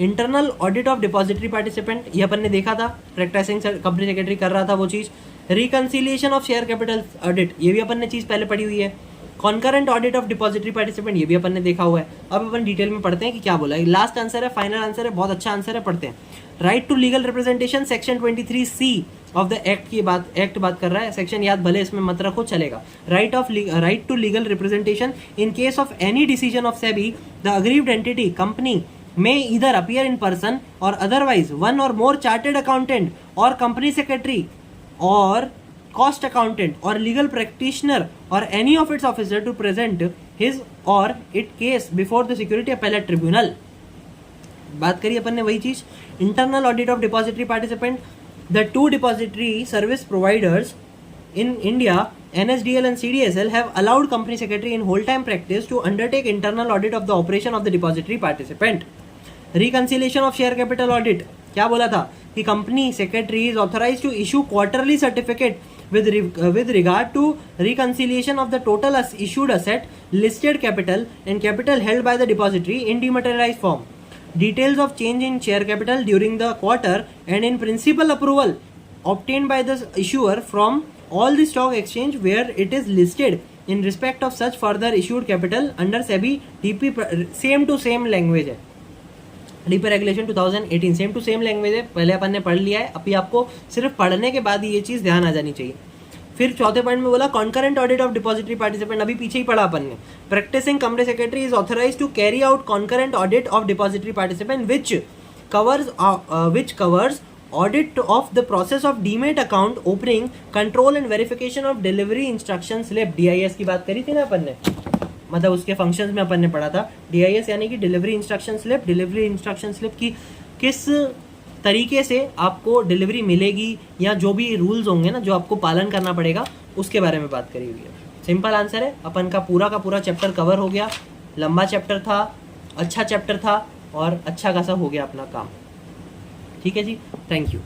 Internal audit of depository participant, ये अपन ने देखा था, प्रैक्टिसिंग कंपनी सेक्रेटरी कर रहा था वो चीज़। Reconciliation of share capital audit, ये भी अपन ने चीज़ पहले पढ़ी हुई है। Concurrent audit of depository participant, ये भी अपन ने देखा हुआ है। अब अपन डिटेल में पढ़ते हैं कि क्या बोला है। लास्ट आंसर है, फाइनल आंसर है, बहुत अच्छा आंसर है, पढ़ते हैं। Right to legal representation, section 23C of the act की एक्ट बात कर रहा है, सेक्शन याद भले इसमें मत रखो चलेगा। Right to legal representation in case of any decision of SEBI, the aggrieved entity company may either appear in person or otherwise one or more chartered accountant or company secretary or cost accountant or legal practitioner or any of its officer to present his or its case before the security appellate tribunal। बात करिए अपन ने वही चीज। Internal audit of depository participant, the 2 depository service providers in India NSDL and CDSL have allowed company secretary in whole time practice to undertake internal audit of the operation of the depository participant. Reconciliation of share capital audit, क्या बोला था कि company secretary is authorise to issue quarterly certificate with regard to reconciliation of the total issued asset, listed capital and capital held by the depository in dematerialized form. Details of change in share capital during the quarter and in principal approval obtained by the issuer from all the stock exchange where it is listed in respect of such further issued capital under SEBI DP, same to same language है. DP regulation 2018 same to same language है. पहले अपन ने पढ़ लिया है, अभी आपको सिर्फ पढ़ने के बाद ही ये चीज ध्यान आ जानी चाहिए. फिर चौथे पॉइंट में बोला concurrent audit of depository participant, अभी पीछे ही पढ़ा अपन ने. Practising company secretary is authorise to carry out concurrent audit of depository participant which covers audit of the process of demat account opening, control and verification of delivery instruction slip. DIS की बात करी थी ना अपन ने, मतलब उसके फंक्शंस में अपन ने पढ़ा था. DIS यानी कि delivery instruction slip. Delivery instruction slip की किस तरीके से आपको डिलीवरी मिलेगी या जो भी रूल्स होंगे ना जो आपको पालन करना पड़ेगा उसके बारे में बात करी हुई है. सिंपल आंसर है, अपन का पूरा चैप्टर कवर हो गया. लंबा चैप्टर था, अच्छा चैप्टर था और अच्छा खासा हो गया अपना काम. ठीक है जी, थैंक यू.